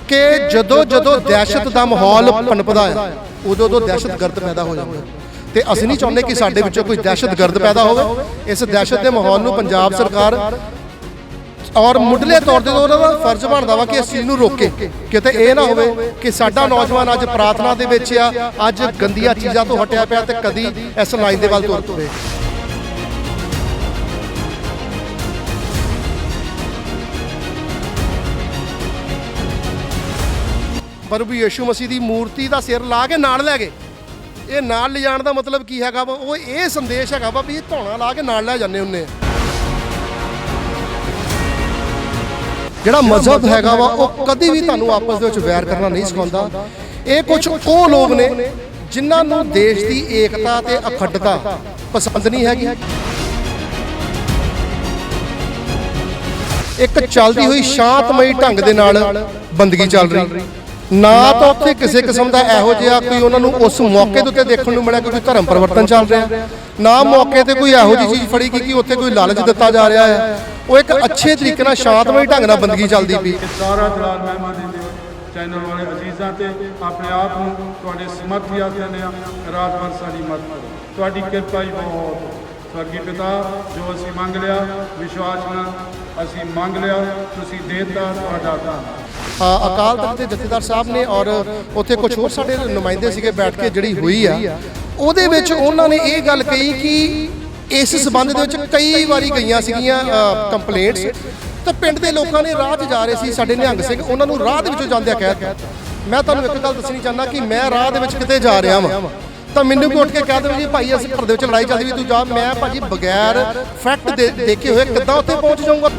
कि जदों जदों दहशत का माहौल पनपदा है उदों उदों दहशतगर्द पैदा हो जाता है। तो असीं नहीं चाहुंदे कि साडे विचों कोई दहशतगर्द पैदा हो। इस दहशत के माहौल नूं पंजाब सरकार और मुढ़ले तौर पर उन्होंने फर्ज बनता वा कि इस चीज़ को रोके, किते ये ना हो कि साडा नौजवान अज प्रार्थना दे विच आ, अज गंदिया चीज़ों तो हटिया पिया तो कदी इस लाइन के वल तुर पवे। प्रभु यीशु मसीह की मूर्ति का सिर ला के नाल लै गए। ये नाल ले जाने का मतलब की है वो ये संदेश है वा भी धौना ला के नाल लै जाने हुन्ने। जिहड़ा मजहब हैगा वा वो कभी भी तुहानूं आपस दे विच वैर करना नहीं सिखाउंदा। ये कुछ वो लोग ने जिन्हां नूं देश की एकता ते अखंडता पसंद नहीं हैगी। एक चलती हुई शांतमई ढंग दे नाल बंदगी चल रही ना तो उत्थे किसी किस्म का इहो जिहा कोई उन्होंने उस मौके के उत्ते देखने को मिला कि कोई धर्म परिवर्तन चल रहा ना मौके पर कोई इहो जी चीज़ फड़ी कि उत्थे कोई लालच दिता जा रहा है। वो एक अच्छे तरीके नाल शांतमई ढंग नाल बंदगी चलती पई। सारा जलाल महिमा देंदे हो चैनल वाले अजीज़ां ते अपने आप नूं तुहाडे समर्थ याद करने रात भर साडी मदद करो। तुहाडी किरपा ही बहुत स्वर्गीय पिता जो असीं मंग लिया विश्वास नाल असीं मंग लिया तुसीं देता तुहाडा धन्नवाद। अकाल तख्त के जथेदार साहब ने और उत्थे कुछ होर साडे नुमाइंदे सीगे बैठ के जिहड़ी हुई आ ਉਹਦੇ ਵਿੱਚ ਉਹਨਾਂ ਨੇ ਇਹ ਗੱਲ ਕਹੀ ਕਿ ਇਸ ਸਬੰਧ ਦੇ ਵਿੱਚ ਕਈ ਵਾਰੀ ਗਈਆਂ ਸੀਗੀਆਂ ਕੰਪਲੇਂਟਸ ਤਾਂ ਪਿੰਡ ਦੇ ਲੋਕਾਂ ਨੇ ਰਾਹ 'ਚ ਜਾ ਰਹੇ ਸੀ ਸਾਡੇ ਨਿਹੰਗ ਸਿੰਘ ਉਹਨਾਂ ਨੂੰ ਰਾਹ ਦੇ ਵਿੱਚੋਂ ਜਾਂਦਿਆਂ ਕਹਿ ਦਿੱਤਾ। ਮੈਂ ਤੁਹਾਨੂੰ ਇੱਕ ਗੱਲ ਦੱਸਣੀ ਚਾਹੁੰਦਾ ਕਿ ਮੈਂ ਰਾਹ ਦੇ ਵਿੱਚ ਕਿਤੇ ਜਾ ਰਿਹਾ ਵਾਂ ਤਾਂ ਮੈਨੂੰ ਕੋਈ ਉੱਠ ਕੇ ਕਹਿ ਦੇਵੇ ਜੀ ਭਾਈ ਅਸੀਂ ਘਰ ਦੇ ਵਿੱਚ ਲੜਾਈ ਚੱਲਦੀ ਵੀ ਤੂੰ ਜਾ, ਮੈਂ ਭਾਜੀ ਬਗੈਰ ਫੈਕਟ ਦੇਖੇ ਹੋਏ ਕਿੱਦਾਂ ਉੱਥੇ ਪਹੁੰਚ ਜਾਊਂਗਾ।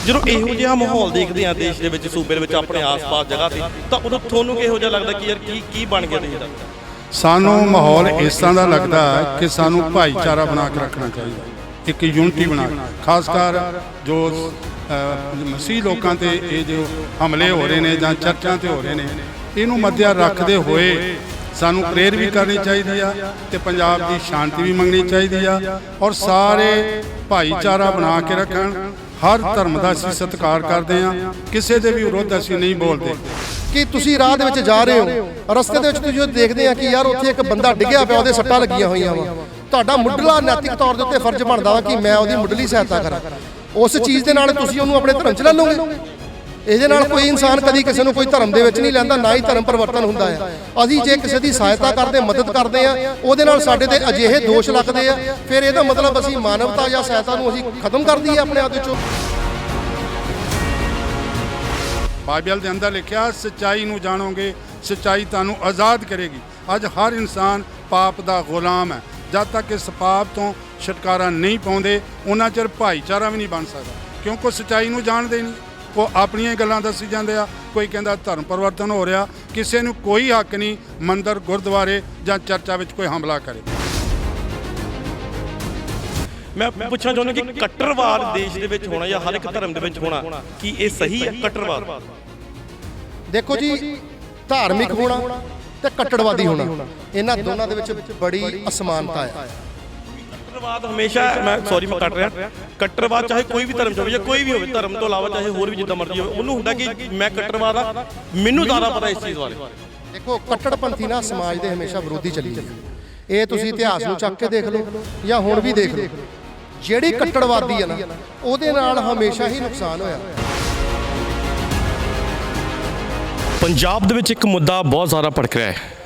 ਜਦੋਂ ਇਹੋ ਜਿਹਾ ਮਾਹੌਲ ਦੇਖਦੇ ਆ ਦੇਸ਼ ਦੇ ਵਿੱਚ ਸੂਬੇ ਦੇ ਵਿੱਚ ਆਪਣੇ ਆਸ-ਪਾਸ ਜਗ੍ਹਾ ਤੇ ਤਾਂ ਉਦੋਂ ਤੁਹਾਨੂੰ ਕਿਹੋ ਜਿਹਾ ਲੱਗਦਾ ਕਿ ਯਾਰ ਕੀ ਬਣ ਗਿਆ ਦੇਸ਼ ਦਾ? ਸਾਨੂੰ ਮਾਹੌਲ ਇਸ ਤਰ੍ਹਾਂ ਦਾ ਲੱਗਦਾ ਕਿ ਸਾਨੂੰ ਭਾਈਚਾਰਾ ਬਣਾ ਕੇ ਰੱਖਣਾ ਚਾਹੀਦਾ, ਇੱਕ ਯੂਨਿਟੀ ਬਣਾ ਕੇ, ਖਾਸ ਕਰ ਜੋ ਮਸੀਹ ਲੋਕਾਂ ਤੇ ਇਹ ਜੋ ਹਮਲੇ ਹੋ ਰਹੇ ਨੇ ਜਾਂ ਚਰਚਾਂ ਤੇ ਹੋ ਰਹੇ ਨੇ ਇਹਨੂੰ ਮੱਦਿਆ ਰੱਖਦੇ ਹੋਏ ਸਾਨੂੰ ਪ੍ਰੇਰ ਵੀ ਕਰਨੀ ਚਾਹੀਦੀ ਆ ਤੇ ਪੰਜਾਬ ਦੀ ਸ਼ਾਂਤੀ ਵੀ ਮੰਗਣੀ ਚਾਹੀਦੀ ਆ ਔਰ ਸਾਰੇ ਭਾਈਚਾਰਾ ਬਣਾ ਕੇ ਰੱਖਣ। हर धर्म का असीं सत्कार करते हैं, किसी के भी विरोध असीं नहीं बोलते। कि तुसीं राह दे विच जा रहे हो रस्ते दे विच तुसीं देखदे आ कि यार उत्थे एक बंदा डिग्गिया पिया उहदे सट्टां लगियां होईयां वा, तुहाडा मुੱਢਲਾ नैतिक तौर दे उत्ते फर्ज बनदा वा कि मैं उहदी मुੱਢਲੀ सहायता करा। उस चीज़ दे नाल तुसीं उहनूं अपने धर्म च ले लोगे। ਇਹਦੇ ਨਾਲ ਕੋਈ ਇਨਸਾਨ ਕਦੀ ਕਿਸੇ ਨੂੰ ਕੋਈ ਧਰਮ ਦੇ ਵਿੱਚ ਨਹੀਂ ਲੈਂਦਾ, ਨਾ ਹੀ ਧਰਮ ਪਰਿਵਰਤਨ ਹੁੰਦਾ ਹੈ। ਅਸੀਂ ਜੇ ਕਿਸੇ ਦੀ ਸਹਾਇਤਾ ਕਰਦੇ ਮਦਦ ਕਰਦੇ ਆ ਉਹਦੇ ਨਾਲ ਸਾਡੇ ਤੇ ਅਜਿਹੇ ਦੋਸ਼ ਲੱਗਦੇ ਆ ਫਿਰ ਇਹਦਾ ਮਤਲਬ ਅਸੀਂ ਮਾਨਵਤਾ ਜਾਂ ਸਹਾਇਤਾ ਨੂੰ ਅਸੀਂ ਖਤਮ ਕਰ ਦਈਏ ਆਪਣੇ ਆਪ ਵਿੱਚੋਂ। ਬਾਈਬਲ ਦੇ ਅੰਦਰ ਲਿਖਿਆ ਸੱਚਾਈ ਨੂੰ ਜਾਣੋਗੇ ਸੱਚਾਈ ਤੁਹਾਨੂੰ ਆਜ਼ਾਦ ਕਰੇਗੀ। ਅੱਜ ਹਰ ਇਨਸਾਨ ਪਾਪ ਦਾ ਗੁਲਾਮ ਹੈ। ਜਦ ਤੱਕ ਇਸ ਪਾਪ ਤੋਂ ਛੁਟਕਾਰਾ ਨਹੀਂ ਪਾਉਂਦੇ ਉਹਨਾਂ ਚਿਰ ਭਾਈਚਾਰਾ ਵੀ ਨਹੀਂ ਬਣ ਸਕਦਾ, ਕਿਉਂਕਿ ਸੱਚਾਈ ਨੂੰ ਜਾਣਦੇ ਨਹੀਂ। ਉਹ ਆਪਣੀਆਂ ਗੱਲਾਂ ਦੱਸੀ ਜਾਂਦੇ ਆ। ਕੋਈ ਕਹਿੰਦਾ ਧਰਮ ਪਰਿਵਰਤਨ ਹੋ ਰਿਹਾ, ਕਿਸੇ ਨੂੰ ਕੋਈ ਹੱਕ ਨਹੀਂ ਮੰਦਰ ਗੁਰਦੁਆਰੇ ਜਾਂ ਚਰਚਾ ਵਿੱਚ ਕੋਈ ਹਮਲਾ ਕਰੇ। ਮੈਂ ਪੁੱਛਣਾ ਚਾਹੁੰਦਾ ਕਿ ਕੱਟੜਵਾਦ ਦੇਸ਼ ਦੇ ਵਿੱਚ ਹੋਣਾ ਜਾਂ ਹਰ ਇੱਕ ਧਰਮ ਦੇ ਵਿੱਚ ਹੋਣਾ ਕੀ ਇਹ ਸਹੀ ਹੈ? ਕੱਟੜਵਾਦ ਦੇਖੋ ਜੀ, ਧਾਰਮਿਕ ਹੋਣਾ ਤੇ ਕੱਟੜਵਾਦੀ ਹੋਣਾ ਇਹਨਾਂ ਦੋਨਾਂ ਦੇ ਵਿੱਚ ਬੜੀ ਅਸਮਾਨਤਾ ਹੈ। ਕੱਟੜਵਾਦ ਹਮੇਸ਼ਾ ਮੈਂ ਕੱਟ ਰਿਹਾ ਕੱਟੜਵਾਦ ਚਾਹੇ ਕੋਈ ਵੀ ਧਰਮ ਹੋਵੇ ਜਾਂ ਕੋਈ ਵੀ ਹੋਵੇ ਧਰਮ ਤੋਂ ਇਲਾਵਾ ਚਾਹੇ ਹੋਰ ਵੀ ਜਿੱਦਾਂ ਮਰਜ਼ੀ ਹੋਵੇ ਉਹਨੂੰ ਹੁੰਦਾ ਕਿ ਮੈਂ ਕੱਟੜਵਾਦ ਆ, ਮੈਨੂੰ ਜ਼ਿਆਦਾ ਪਤਾ ਇਸ ਚੀਜ਼ ਬਾਰੇ। ਦੇਖੋ ਕੱਟੜਪੰਥੀ ਨਾ ਸਮਾਜ ਦੇ ਹਮੇਸ਼ਾ ਵਿਰੋਧੀ ਚੱਲੀ ਜਾਂਦੀ। ਇਹ ਤੁਸੀਂ ਇਤਿਹਾਸ ਨੂੰ ਚੱਕ ਕੇ ਦੇਖ ਲਓ ਜਾਂ ਹੁਣ ਵੀ ਦੇਖ ਲਓ, ਜਿਹੜੀ ਕੱਟੜਵਾਦੀ ਹੈ ਨਾ ਉਹਦੇ ਨਾਲ ਹਮੇਸ਼ਾ ਹੀ ਨੁਕਸਾਨ ਹੋਇਆ। ਪੰਜਾਬ ਦੇ ਵਿੱਚ ਇੱਕ ਮੁੱਦਾ ਬਹੁਤ ਜ਼ਿਆਦਾ ਭੜਕ ਰਿਹਾ ਹੈ।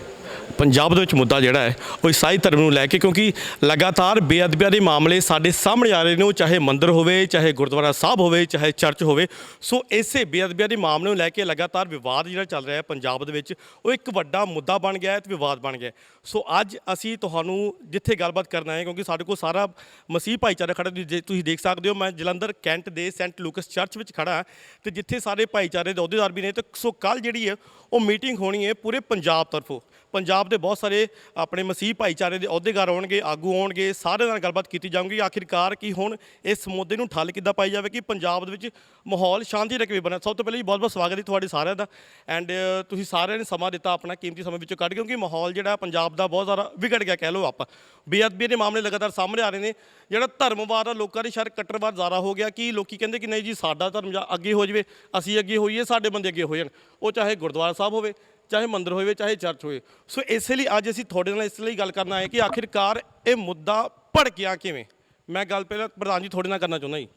ਪੰਜਾਬ ਦੇ ਵਿੱਚ ਮੁੱਦਾ ਜਿਹੜਾ ਹੈ ਉਹ ਈਸਾਈ ਧਰਮ ਨੂੰ ਲੈ ਕੇ, ਕਿਉਂਕਿ ਲਗਾਤਾਰ ਬੇਅਦਬੀਆਂ ਦੇ ਮਾਮਲੇ ਸਾਡੇ ਸਾਹਮਣੇ ਆ ਰਹੇ ਨੇ, ਉਹ ਚਾਹੇ ਮੰਦਿਰ ਹੋਵੇ, ਚਾਹੇ ਗੁਰਦੁਆਰਾ ਸਾਹਿਬ ਹੋਵੇ, ਚਾਹੇ ਚਰਚ ਹੋਵੇ। ਸੋ ਇਸੇ ਬੇਅਦਬੀਆਂ ਦੇ ਮਾਮਲੇ ਨੂੰ ਲੈ ਕੇ ਲਗਾਤਾਰ ਵਿਵਾਦ ਜਿਹੜਾ ਚੱਲ ਰਿਹਾ ਹੈ ਪੰਜਾਬ ਦੇ ਵਿੱਚ, ਉਹ ਇੱਕ ਵੱਡਾ ਮੁੱਦਾ ਬਣ ਗਿਆ ਹੈ ਤੇ ਵਿਵਾਦ ਬਣ ਗਿਆ। ਸੋ ਅੱਜ ਅਸੀਂ ਤੁਹਾਨੂੰ ਜਿੱਥੇ ਗੱਲਬਾਤ ਕਰਨ ਆਏ, ਕਿਉਂਕਿ ਸਾਡੇ ਕੋਲ ਸਾਰਾ ਮਸੀਹ ਭਾਈਚਾਰਾ ਖੜਾ, ਤੁਸੀਂ ਦੇਖ ਸਕਦੇ ਹੋ। ਮੈਂ ਜਲੰਧਰ ਕੈਂਟ ਦੇ ਸੈਂਟ ਲੂਕਸ ਚਰਚ ਵਿੱਚ ਖੜਾ ਤੇ ਜਿੱਥੇ ਸਾਰੇ ਭਾਈਚਾਰੇ ਦੇ ਅਹੁਦੇਦਾਰ ਵੀ ਨੇ। ਤੇ ਸੋ ਕੱਲ੍ਹ ਜਿਹੜੀ ਹੈ ਉਹ ਮੀਟਿੰਗ ਹੋਣੀ ਹੈ ਪੂਰੇ ਪੰਜਾਬ ਤਰਫੋਂ। ਪੰਜਾਬ ਪੰਜਾਬ ਦੇ ਬਹੁਤ ਸਾਰੇ ਆਪਣੇ ਮਸੀਹ ਭਾਈਚਾਰੇ ਦੇ ਅਹੁਦੇਦਾਰ ਆਉਣਗੇ, ਆਗੂ ਆਉਣਗੇ, ਸਾਰਿਆਂ ਨਾਲ ਗੱਲਬਾਤ ਕੀਤੀ ਜਾਊਗੀ ਆਖਿਰਕਾਰ ਕਿ ਹੁਣ ਇਸ ਮੁੱਦੇ ਨੂੰ ਠੱਲ ਕਿੱਦਾਂ ਪਾਈ ਜਾਵੇ ਕਿ ਪੰਜਾਬ ਦੇ ਵਿੱਚ ਮਾਹੌਲ ਸ਼ਾਂਤੀ ਦਾ ਕਿਵੇਂ ਬਣੇ। ਸਭ ਤੋਂ ਪਹਿਲਾਂ ਜੀ ਬਹੁਤ ਬਹੁਤ ਸਵਾਗਤ ਹੈ ਤੁਹਾਡੇ ਸਾਰਿਆਂ ਦਾ ਐਂਡ ਤੁਸੀਂ ਸਾਰਿਆਂ ਨੇ ਸਮਾਂ ਦਿੱਤਾ ਆਪਣਾ ਕੀਮਤੀ ਸਮੇਂ ਵਿੱਚੋਂ ਕੱਢ ਕੇ, ਕਿਉਂਕਿ ਮਾਹੌਲ ਜਿਹੜਾ ਪੰਜਾਬ ਦਾ ਬਹੁਤ ਜ਼ਿਆਦਾ ਵਿਗੜ ਗਿਆ ਕਹਿ ਲਓ ਆਪਾਂ। ਬੇਅਦਬੀ ਦੇ ਮਾਮਲੇ ਲਗਾਤਾਰ ਸਾਹਮਣੇ ਆ ਰਹੇ ਨੇ, ਜਿਹੜਾ ਧਰਮਵਾਦ ਆ ਲੋਕਾਂ ਦੇ ਸ਼ਾਇਦ ਕੱਟੜਵਾਦ ਜ਼ਿਆਦਾ ਹੋ ਗਿਆ ਕਿ ਲੋਕੀ ਕਹਿੰਦੇ ਕਿ ਨਹੀਂ ਜੀ ਸਾਡਾ ਧਰਮ ਜਾਂ ਅੱਗੇ ਹੋ ਜਾਵੇ, ਅਸੀਂ ਅੱਗੇ ਹੋਈਏ, ਸਾਡੇ ਬੰਦੇ ਅੱਗੇ ਹੋ ਜਾਣ, ਉਹ ਚਾਹੇ ਗੁਰਦੁਆਰਾ ਸਾਹਿਬ ਹੋਵੇ, ਚਾਹੇ ਮੰਦਿਰ ਹੋਵੇ, ਚਾਹੇ ਚਰਚ ਹੋਵੇ। ਸੋ ਇਸੇ ਲਈ ਅੱਜ ਅਸੀਂ ਤੁਹਾਡੇ ਨਾਲ ਇਸ ਲਈ ਗੱਲ ਕਰਨ ਆਏ ਕਿ ਆਖਿਰਕਾਰ ਇਹ ਮੁੱਦਾ ਭੜਕਿਆ ਕਿਵੇਂ। ਮੈਂ ਗੱਲ ਪਹਿਲਾਂ ਪ੍ਰਧਾਨ ਜੀ ਤੁਹਾਡੇ ਨਾਲ ਕਰਨਾ ਚਾਹੁੰਦਾ ਜੀ।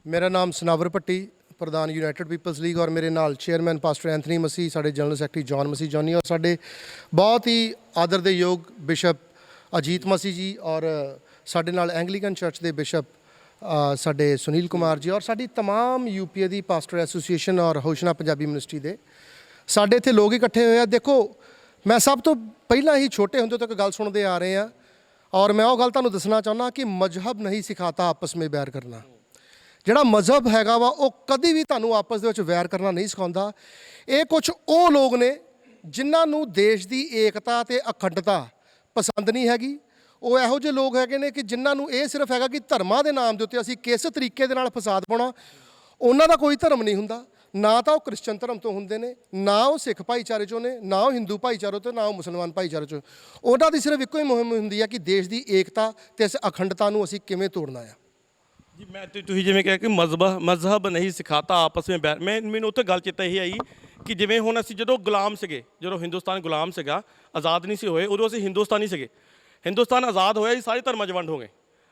ਮੇਰਾ ਨਾਮ ਸਨਾਵਰ ਭੱਟੀ, ਪ੍ਰਧਾਨ ਯੂਨਾਈਟਿਡ ਪੀਪਲਸ ਲੀਗ, ਔਰ ਮੇਰੇ ਨਾਲ ਚੇਅਰਮੈਨ ਪਾਸਟਰ ਐਂਥਨੀ ਮਸੀਹ, ਸਾਡੇ ਜਨਰਲ ਸੈਕਟਰੀ ਜੌਨ ਮਸੀਹ ਜੌਨੀ, ਔਰ ਸਾਡੇ ਬਹੁਤ ਹੀ ਆਦਰ ਦੇ ਯੋਗ ਬਿਸ਼ਪ ਅਜੀਤ ਮਸੀਹ ਜੀ, ਔਰ ਸਾਡੇ ਨਾਲ ਐਂਗਲੀਕਨ ਚਰਚ ਦੇ ਬਿਸ਼ਪ ਸਾਡੇ ਸੁਨੀਲ ਕੁਮਾਰ ਜੀ, ਔਰ ਸਾਡੀ तमाम यूपीए ਦੀ ਪਾਸਟਰ ਐਸੋਸੀਏਸ਼ਨ ਔਰ ਹੋਸ਼ਨਾ ਪੰਜਾਬੀ ਮਿਨਿਸਟਰੀ ਦੇ ਸਾਡੇ ਇੱਥੇ ਲੋਕ ਇਕੱਠੇ ਹੋਏ ਆ। ਦੇਖੋ, ਮੈਂ ਸਭ ਤੋਂ ਪਹਿਲਾਂ ਹੀ ਛੋਟੇ ਹੁੰਦੇ ਤੋਂ ਇੱਕ ਗੱਲ ਸੁਣਦੇ ਆ ਰਹੇ ਆ, ਔਰ ਮੈਂ ਉਹ ਗੱਲ ਤੁਹਾਨੂੰ ਦੱਸਣਾ ਚਾਹੁੰਦਾ ਕਿ ਮਜ਼ਹਬ ਨਹੀਂ ਸਿਖਾਤਾ ਆਪਸ ਵਿੱਚ ਵੈਰ ਕਰਨਾ। ਜਿਹੜਾ ਮਜ਼ਹਬ ਹੈਗਾ ਵਾ ਉਹ ਕਦੀ ਵੀ ਤੁਹਾਨੂੰ ਆਪਸ ਦੇ ਵਿੱਚ ਵੈਰ ਕਰਨਾ ਨਹੀਂ ਸਿਖਾਉਂਦਾ। ਇਹ ਕੁਝ ਉਹ ਲੋਕ ਨੇ ਜਿਨ੍ਹਾਂ ਨੂੰ ਦੇਸ਼ ਦੀ ਏਕਤਾ ਤੇ ਅਖੰਡਤਾ ਪਸੰਦ ਨਹੀਂ ਹੈਗੀ। ਉਹ ਇਹੋ ਜਿਹੇ ਲੋਕ ਹੈਗੇ ਨੇ ਕਿ ਜਿਨ੍ਹਾਂ ਨੂੰ ਇਹ ਸਿਰਫ ਹੈਗਾ ਕਿ ਧਰਮਾਂ ਦੇ ਨਾਮ ਦੇ ਉੱਤੇ ਅਸੀਂ ਕਿਸ ਤਰੀਕੇ ਦੇ ਨਾਲ ਫਸਾਦ ਪਾਉਣਾ। ਉਹਨਾਂ ਦਾ ਕੋਈ ਧਰਮ ਨਹੀਂ ਹੁੰਦਾ, ਨਾ ਤਾਂ ਉਹ ਕ੍ਰਿਸਚਨ ਧਰਮ ਤੋਂ ਹੁੰਦੇ ਨੇ, ਨਾ ਉਹ ਸਿੱਖ ਭਾਈਚਾਰੇ ਚੋਂ ਨੇ, ਨਾ ਉਹ ਹਿੰਦੂ ਭਾਈਚਾਰੇ ਤੋਂ, ਨਾ ਉਹ ਮੁਸਲਮਾਨ ਭਾਈਚਾਰੇ ਚੋਂ। ਉਹਨਾਂ ਦੀ ਸਿਰਫ ਇੱਕੋ ਹੀ ਮੁਹਿੰਮ ਹੁੰਦੀ ਹੈ ਕਿ ਦੇਸ਼ ਦੀ ਏਕਤਾ ਤੇ ਇਸ ਅਖੰਡਤਾ ਨੂੰ ਅਸੀਂ ਕਿਵੇਂ ਤੋੜਨਾ ਆ। ਜੀ ਮੈਂ ਤੁਸੀਂ ਜਿਵੇਂ ਕਿਹਾ ਕਿ ਮਜ਼ਹਬ ਨਹੀਂ ਸਿਖਾਤਾ ਆਪਸ ਵਿੱਚ ਬੈਰ, ਮੈਨੂੰ ਉੱਥੇ ਗੱਲ ਚੇਤਾ ਇਹੀ ਆਈ ਕਿ ਜਿਵੇਂ ਹੁਣ ਅਸੀਂ ਜਦੋਂ ਗੁਲਾਮ ਸੀਗੇ, ਜਦੋਂ ਹਿੰਦੁਸਤਾਨ ਗੁਲਾਮ ਸੀਗਾ, ਆਜ਼ਾਦ ਨਹੀਂ ਸੀ ਹੋਏ, ਉਦੋਂ ਅਸੀਂ ਹਿੰਦੁਸਤਾਨੀ ਸੀਗੇ। ਹਿੰਦੁਸਤਾਨ ਆਜ਼ਾਦ ਹੋਇਆ ਜੀ, ਸਾਰੇ ਧਰਮਾਂ 'ਚ ਵੰਡ ਹੋ ਗਏ।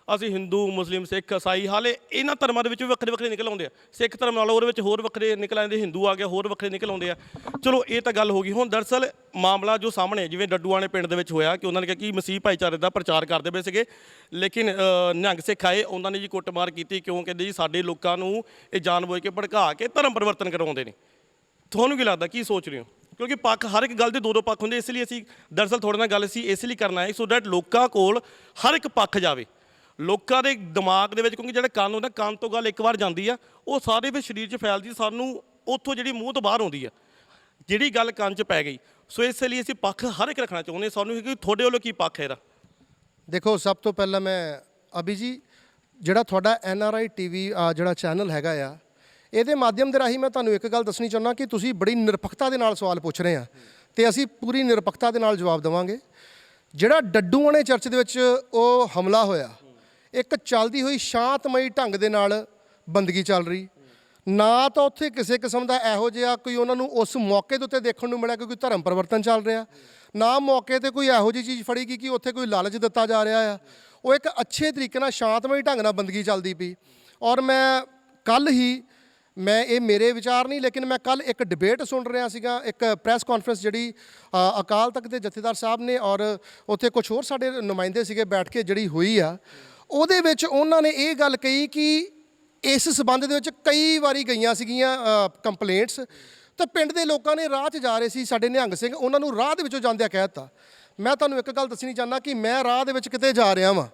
ਅਸੀਂ ਹਿੰਦੂ, ਮੁਸਲਿਮ, ਸਿੱਖ, ਈਸਾਈ, ਹਾਲੇ ਇਹਨਾਂ ਧਰਮਾਂ ਦੇ ਵਿੱਚ ਵੀ ਵੱਖਰੇ ਵੱਖਰੇ ਨਿਕਲ ਆਉਂਦੇ ਆ। ਸਿੱਖ ਧਰਮ ਨਾਲ ਉਹਦੇ ਵਿੱਚ ਹੋਰ ਵੱਖਰੇ ਨਿਕਲ ਆਉਂਦੇ, ਹਿੰਦੂ ਆ ਗਿਆ ਹੋਰ ਵੱਖਰੇ ਨਿਕਲ ਆਉਂਦੇ ਆ। ਚਲੋ ਇਹ ਤਾਂ ਗੱਲ ਹੋ ਗਈ। ਹੁਣ ਦਰਅਸਲ ਮਾਮਲਾ ਜੋ ਸਾਹਮਣੇ ਜਿਵੇਂ ਡੱਡੂਆਣੇ ਪਿੰਡ ਦੇ ਵਿੱਚ ਹੋਇਆ ਕਿ ਉਹਨਾਂ ਨੇ ਕਿਹਾ ਕਿ ਮਸੀਹ ਭਾਈਚਾਰੇ ਦਾ ਪ੍ਰਚਾਰ ਕਰਦੇ ਪਏ ਸੀਗੇ, ਲੇਕਿਨ ਨਿਹੰਗ ਸਿੱਖ ਆਏ, ਉਹਨਾਂ ਨੇ ਜੀ ਕੁੱਟਮਾਰ ਕੀਤੀ। ਕਿਉਂ? ਕਹਿੰਦੇ ਜੀ ਸਾਡੇ ਲੋਕਾਂ ਨੂੰ ਇਹ ਜਾਣਬੁੱਝ ਕੇ ਭੜਕਾ ਕੇ ਧਰਮ ਪਰਿਵਰਤਨ ਕਰਵਾਉਂਦੇ ਨੇ। ਤੁਹਾਨੂੰ ਕੀ ਲੱਗਦਾ, ਕੀ ਸੋਚ ਰਹੇ ਹੋ? ਕਿਉਂਕਿ ਪੱਖ ਹਰ ਇੱਕ ਗੱਲ ਦੇ ਦੋ ਪੱਖ ਹੁੰਦੇ, ਇਸ ਲਈ ਅਸੀਂ ਦਰਅਸਲ ਤੁਹਾਡੇ ਨਾਲ ਗੱਲ ਅਸੀਂ ਇਸ ਲਈ ਕਰਨਾ ਹੈ ਸੋ ਦੈਟ ਲੋਕਾਂ ਕੋਲ ਹਰ ਇੱਕ ਪੱਖ ਜਾਵੇ, ਲੋਕਾਂ ਦੇ ਦਿਮਾਗ ਦੇ ਵਿੱਚ। ਕਿਉਂਕਿ ਜਿਹੜਾ ਕੰਨ ਹੁੰਦਾ, ਕੰਨ ਤੋਂ ਗੱਲ ਇੱਕ ਵਾਰ ਜਾਂਦੀ ਆ, ਉਹ ਸਾਰੇ ਫਿਰ ਸਰੀਰ 'ਚ ਫੈਲਦੀ, ਸਾਨੂੰ ਉੱਥੋਂ ਜਿਹੜੀ ਮੂੰਹ ਤੋਂ ਬਾਹਰ ਆਉਂਦੀ ਆ, ਜਿਹੜੀ ਗੱਲ ਕੰਨ 'ਚ ਪੈ ਗਈ। ਸੋ ਇਸ ਲਈ ਅਸੀਂ ਪੱਖ ਹਰ ਇੱਕ ਰੱਖਣਾ ਚਾਹੁੰਦੇ। ਸਾਨੂੰ ਕਿ ਤੁਹਾਡੇ ਵੱਲੋਂ ਕੀ ਪੱਖ ਹੈ ਇਹਦਾ? ਦੇਖੋ, ਸਭ ਤੋਂ ਪਹਿਲਾਂ ਮੈਂ ਅਭੀ ਜੀ, ਜਿਹੜਾ ਤੁਹਾਡਾ NRI TV ਜਿਹੜਾ ਚੈਨਲ ਹੈਗਾ ਆ, ਇਹਦੇ ਮਾਧਿਅਮ ਦੇ ਰਾਹੀਂ ਮੈਂ ਤੁਹਾਨੂੰ ਇੱਕ ਗੱਲ ਦੱਸਣੀ ਚਾਹੁੰਦਾ ਕਿ ਤੁਸੀਂ ਬੜੀ ਨਿਰਪੱਖਤਾ ਦੇ ਨਾਲ ਸਵਾਲ ਪੁੱਛ ਰਹੇ ਆ ਤੇ ਅਸੀਂ ਪੂਰੀ ਨਿਰਪੱਖਤਾ ਦੇ ਨਾਲ ਜਵਾਬ ਦੇਵਾਂਗੇ। ਜਿਹੜਾ ਡੱਡੂਆਣੇ ਚਰਚ ਦੇ ਵਿੱਚ ਉਹ ਹਮਲਾ ਹੋਇਆ, ਇੱਕ ਚੱਲਦੀ ਹੋਈ ਸ਼ਾਂਤਮਈ ਢੰਗ ਦੇ ਨਾਲ ਬੰਦਗੀ ਚੱਲ ਰਹੀ, ਨਾ ਤਾਂ ਉੱਥੇ ਕਿਸੇ ਕਿਸਮ ਦਾ ਇਹੋ ਜਿਹਾ ਕੋਈ ਉਹਨਾਂ ਨੂੰ ਉਸ ਮੌਕੇ ਦੇ ਉੱਤੇ ਦੇਖਣ ਨੂੰ ਮਿਲਿਆ ਕਿ ਕੋਈ ਧਰਮ ਪਰਿਵਰਤਨ ਚੱਲ ਰਿਹਾ, ਨਾ ਮੌਕੇ ਤੇ ਕੋਈ ਇਹੋ ਜਿਹੀ ਚੀਜ਼ ਫੜੀ ਗਈ ਕਿ ਉੱਥੇ ਕੋਈ ਲਾਲਚ ਦਿੱਤਾ ਜਾ ਰਿਹਾ ਆ। ਉਹ ਇੱਕ ਅੱਛੇ ਤਰੀਕੇ ਨਾਲ ਸ਼ਾਂਤਮਈ ਢੰਗ ਨਾਲ ਬੰਦਗੀ ਚੱਲਦੀ ਪਈ। ਔਰ ਮੈਂ ਕੱਲ੍ਹ ਹੀ, ਮੈਂ ਇਹ ਮੇਰੇ ਵਿਚਾਰ ਨਹੀਂ, ਲੇਕਿਨ ਮੈਂ ਕੱਲ੍ਹ ਇੱਕ ਡਿਬੇਟ ਸੁਣ ਰਿਹਾ ਸੀਗਾ, ਇੱਕ ਪ੍ਰੈਸ ਕਾਨਫਰੰਸ ਜਿਹੜੀ ਅਕਾਲ ਤਖਤ ਦੇ ਜਥੇਦਾਰ ਸਾਹਿਬ ਨੇ ਔਰ ਉੱਥੇ ਕੁਝ ਹੋਰ ਸਾਡੇ ਨੁਮਾਇੰਦੇ ਸੀਗੇ ਬੈਠ ਕੇ ਜਿਹੜੀ ਹੋਈ ਆ, ਉਹਦੇ ਵਿੱਚ ਉਹਨਾਂ ਨੇ ਇਹ ਗੱਲ ਕਹੀ ਕਿ ਇਸ ਸਬੰਧ ਦੇ ਵਿੱਚ ਕਈ ਵਾਰੀ ਗਈਆਂ ਸੀਗੀਆਂ ਕੰਪਲੇਂਟਸ, ਤਾਂ ਪਿੰਡ ਦੇ ਲੋਕਾਂ ਨੇ ਰਾਹ 'ਚ ਜਾ ਰਹੇ ਸੀ, ਸਾਡੇ ਨਿਹੰਗ ਸਿੰਘ ਉਹਨਾਂ ਨੂੰ ਰਾਹ ਦੇ ਵਿੱਚੋਂ ਜਾਂਦਿਆਂ ਕਹਿ ਦਿੱਤਾ। ਮੈਂ ਤੁਹਾਨੂੰ ਇੱਕ ਗੱਲ ਦੱਸਣੀ ਚਾਹੁੰਦਾ ਕਿ ਮੈਂ ਰਾਹ ਦੇ ਵਿੱਚ ਕਿਤੇ ਜਾ ਰਿਹਾ ਵਾਂ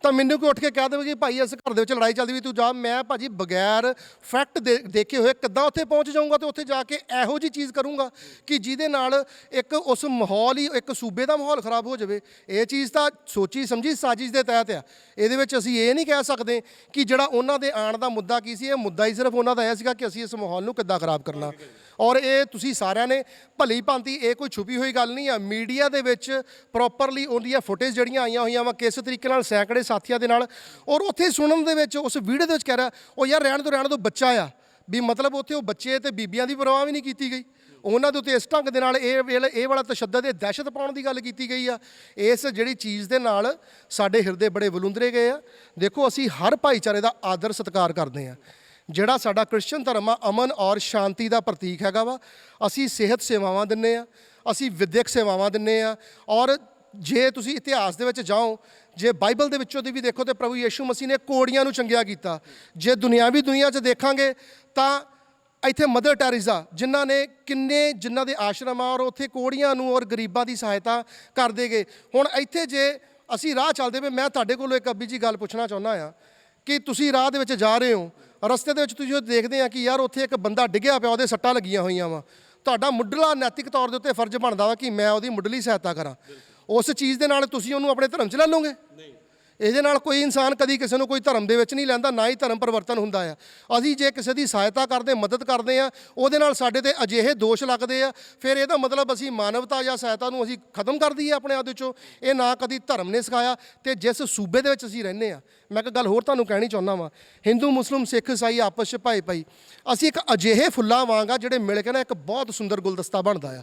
ਤਾਂ ਮੈਨੂੰ ਕੋਈ ਉੱਠ ਕੇ ਕਹਿ ਦੇਵੇ ਕਿ ਭਾਈ ਇਸ ਘਰ ਦੇ ਵਿੱਚ ਲੜਾਈ ਚੱਲਦੀ ਵੀ ਤੂੰ ਜਾ, ਮੈਂ ਭਾਜੀ ਬਗੈਰ ਫੈਕਟ ਦੇਖੇ ਹੋਏ ਕਿੱਦਾਂ ਉੱਥੇ ਪਹੁੰਚ ਜਾਊਂਗਾ ਤੇ ਉੱਥੇ ਜਾ ਕੇ ਇਹੋ ਜਿਹੀ ਚੀਜ਼ ਕਰੂੰਗਾ ਕਿ ਜਿਹਦੇ ਨਾਲ ਇੱਕ ਉਸ ਮਾਹੌਲ ਹੀ, ਇੱਕ ਸੂਬੇ ਦਾ ਮਾਹੌਲ ਖਰਾਬ ਹੋ ਜਾਵੇ। ਇਹ ਚੀਜ਼ ਤਾਂ ਸੋਚੀ ਸਮਝੀ ਸਾਜ਼ਿਸ਼ ਦੇ ਤਹਿਤ ਆ। ਇਹਦੇ ਵਿੱਚ ਅਸੀਂ ਇਹ ਨਹੀਂ ਕਹਿ ਸਕਦੇ ਕਿ ਜਿਹੜਾ ਉਹਨਾਂ ਦੇ ਆਉਣ ਦਾ ਮੁੱਦਾ ਕੀ ਸੀ, ਇਹ ਮੁੱਦਾ ਹੀ ਸਿਰਫ ਉਹਨਾਂ ਦਾ ਇਹ ਸੀਗਾ ਕਿ ਅਸੀਂ ਇਸ ਮਾਹੌਲ ਨੂੰ ਕਿੱਦਾਂ ਖਰਾਬ ਕਰਨਾ। ਔਰ ਇਹ ਤੁਸੀਂ ਸਾਰਿਆਂ ਨੇ ਭਲੀ ਭਾਂਤੀ, ਇਹ ਕੋਈ ਛੁਪੀ ਹੋਈ ਗੱਲ ਨਹੀਂ ਆ। ਮੀਡੀਆ ਦੇ ਵਿੱਚ ਪ੍ਰੋਪਰਲੀ ਉਹਦੀਆਂ ਫੁਟੇਜ ਜਿਹੜੀਆਂ ਆਈਆਂ ਹੋਈਆਂ ਵਾ ਕਿਸ ਤਰੀਕੇ ਨਾਲ ਸੈਂਕੜੇ ਸਾਥੀਆਂ ਦੇ ਨਾਲ, ਔਰ ਉੱਥੇ ਸੁਣਨ ਦੇ ਵਿੱਚ ਉਸ ਵੀਡੀਓ ਦੇ ਵਿੱਚ ਕਹਿ ਰਿਹਾ ਉਹ ਯਾਰ ਰਹਿਣ ਤੋਂ ਬੱਚਾ ਆ ਵੀ, ਮਤਲਬ ਉੱਥੇ ਉਹ ਬੱਚੇ ਤੇ ਬੀਬੀਆਂ ਦੀ ਪਰਵਾਹ ਵੀ ਨਹੀਂ ਕੀਤੀ ਗਈ। ਉਹਨਾਂ ਦੇ ਉੱਤੇ ਇਸ ਢੰਗ ਦੇ ਨਾਲ ਇਹ ਵਾਲਾ ਤਸ਼ੱਦਦ, ਇਹ ਦਹਿਸ਼ਤ ਪਾਉਣ ਦੀ ਗੱਲ ਕੀਤੀ ਗਈ ਆ। ਇਸ ਜਿਹੜੀ ਚੀਜ਼ ਦੇ ਨਾਲ ਸਾਡੇ ਹਿਰਦੇ ਬੜੇ ਵਲੂੰਦਰੇ ਗਏ ਆ। ਦੇਖੋ, ਅਸੀਂ ਹਰ ਭਾਈਚਾਰੇ ਦਾ ਆਦਰ ਸਤਿਕਾਰ ਕਰਦੇ ਹਾਂ। ਜਿਹੜਾ ਸਾਡਾ ਕ੍ਰਿਸਚਨ ਧਰਮ ਆ, ਅਮਨ ਔਰ ਸ਼ਾਂਤੀ ਦਾ ਪ੍ਰਤੀਕ ਹੈਗਾ ਵਾ। ਅਸੀਂ ਸਿਹਤ ਸੇਵਾਵਾਂ ਦਿੰਦੇ ਆ, ਅਸੀਂ ਵਿਦਿਅਕ ਸੇਵਾਵਾਂ ਦਿੰਦੇ ਆ। ਔਰ ਜੇ ਤੁਸੀਂ ਇਤਿਹਾਸ ਦੇ ਵਿੱਚ ਜਾਓ, ਜੇ ਬਾਈਬਲ ਦੇ ਵਿੱਚੋਂ ਦੀ ਵੀ ਦੇਖੋ ਤੇ ਪ੍ਰਭੂ ਯੀਸ਼ੂ ਮਸੀਹ ਨੇ ਕੋੜੀਆਂ ਨੂੰ ਚੰਗਿਆ ਕੀਤਾ। ਜੇ ਦੁਨਿਆਵੀ ਦੁਨੀਆ 'ਚ ਦੇਖਾਂਗੇ ਤਾਂ ਇੱਥੇ ਮਦਰ ਟੈਰੇਜ਼ਾ, ਜਿਨ੍ਹਾਂ ਦੇ ਆਸ਼ਰਮ ਆ ਔਰ ਉੱਥੇ ਕੋੜੀਆਂ ਨੂੰ ਔਰ ਗਰੀਬਾਂ ਦੀ ਸਹਾਇਤਾ ਕਰਦੇ ਗਏ। ਹੁਣ ਇੱਥੇ ਜੇ ਅਸੀਂ ਰਾਹ ਚੱਲਦੇ ਪਏ, ਮੈਂ ਤੁਹਾਡੇ ਕੋਲੋਂ ਇੱਕ ਅੱਬੀ ਜੀ ਗੱਲ ਪੁੱਛਣਾ ਚਾਹੁੰਦਾ ਆ ਕਿ ਤੁਸੀਂ ਰਾਹ ਦੇ ਵਿੱਚ ਜਾ ਰਹੇ ਹੋ, ਰਸਤੇ ਦੇ ਵਿੱਚ ਤੁਸੀਂ ਉਹ ਦੇਖਦੇ ਆ ਕਿ ਯਾਰ ਉੱਥੇ ਇੱਕ ਬੰਦਾ ਡਿੱਗਿਆ ਪਿਆ, ਉਹਦੇ ਸੱਟਾਂ ਲੱਗੀਆਂ ਹੋਈਆਂ ਵਾ, ਤੁਹਾਡਾ ਮੁੱਢਲਾ ਨੈਤਿਕ ਤੌਰ ਦੇ ਉੱਤੇ ਫਰਜ਼ ਬਣਦਾ ਵਾ ਕਿ ਮੈਂ ਉਹਦੀ ਮੁੱਢਲੀ ਸਹਾਇਤਾ ਕਰਾਂ। ਉਸ ਚੀਜ਼ ਦੇ ਨਾਲ ਤੁਸੀਂ ਉਹਨੂੰ ਆਪਣੇ ਧਰਮ 'ਚ ਲੈ ਲਓਗੇ? ਇਹਦੇ ਨਾਲ ਕੋਈ ਇਨਸਾਨ ਕਦੀ ਕਿਸੇ ਨੂੰ ਕੋਈ ਧਰਮ ਦੇ ਵਿੱਚ ਨਹੀਂ ਲੈਂਦਾ, ਨਾ ਹੀ ਧਰਮ ਪਰਿਵਰਤਨ ਹੁੰਦਾ ਆ। ਅਸੀਂ ਜੇ ਕਿਸੇ ਦੀ ਸਹਾਇਤਾ ਕਰਦੇ, ਮਦਦ ਕਰਦੇ ਆ, ਉਹਦੇ ਨਾਲ ਸਾਡੇ ਤੇ ਅਜਿਹੇ ਦੋਸ਼ ਲੱਗਦੇ ਆ, ਫਿਰ ਇਹਦਾ ਮਤਲਬ ਅਸੀਂ ਮਾਨਵਤਾ ਜਾਂ ਸਹਾਇਤਾ ਨੂੰ ਅਸੀਂ ਖਤਮ ਕਰ ਦਈਏ ਆਪਣੇ ਆਪ ਦੇ ਵਿੱਚੋਂ। ਇਹ ਨਾ ਕਦੀ ਧਰਮ ਨੇ ਸਿਖਾਇਆ। ਤੇ ਜਿਸ ਸੂਬੇ ਦੇ ਵਿੱਚ ਅਸੀਂ ਰਹਿੰਦੇ ਆ, ਮੈਂ ਇੱਕ ਗੱਲ ਹੋਰ ਤੁਹਾਨੂੰ ਕਹਿਣੀ ਚਾਹੁੰਦਾ ਵਾਂ, ਹਿੰਦੂ ਮੁਸਲਿਮ ਸਿੱਖ ਈਸਾਈ ਆਪਸ 'ਚ ਭਾਈ ਅਸੀਂ ਇੱਕ ਅਜਿਹੇ ਫੁੱਲਾਂ ਵਾਂਗ ਆ ਜਿਹੜੇ ਮਿਲ ਕੇ ਨਾ ਇੱਕ ਬਹੁਤ ਸੁੰਦਰ ਗੁਲਦਸਤਾ ਬਣਦਾ ਆ।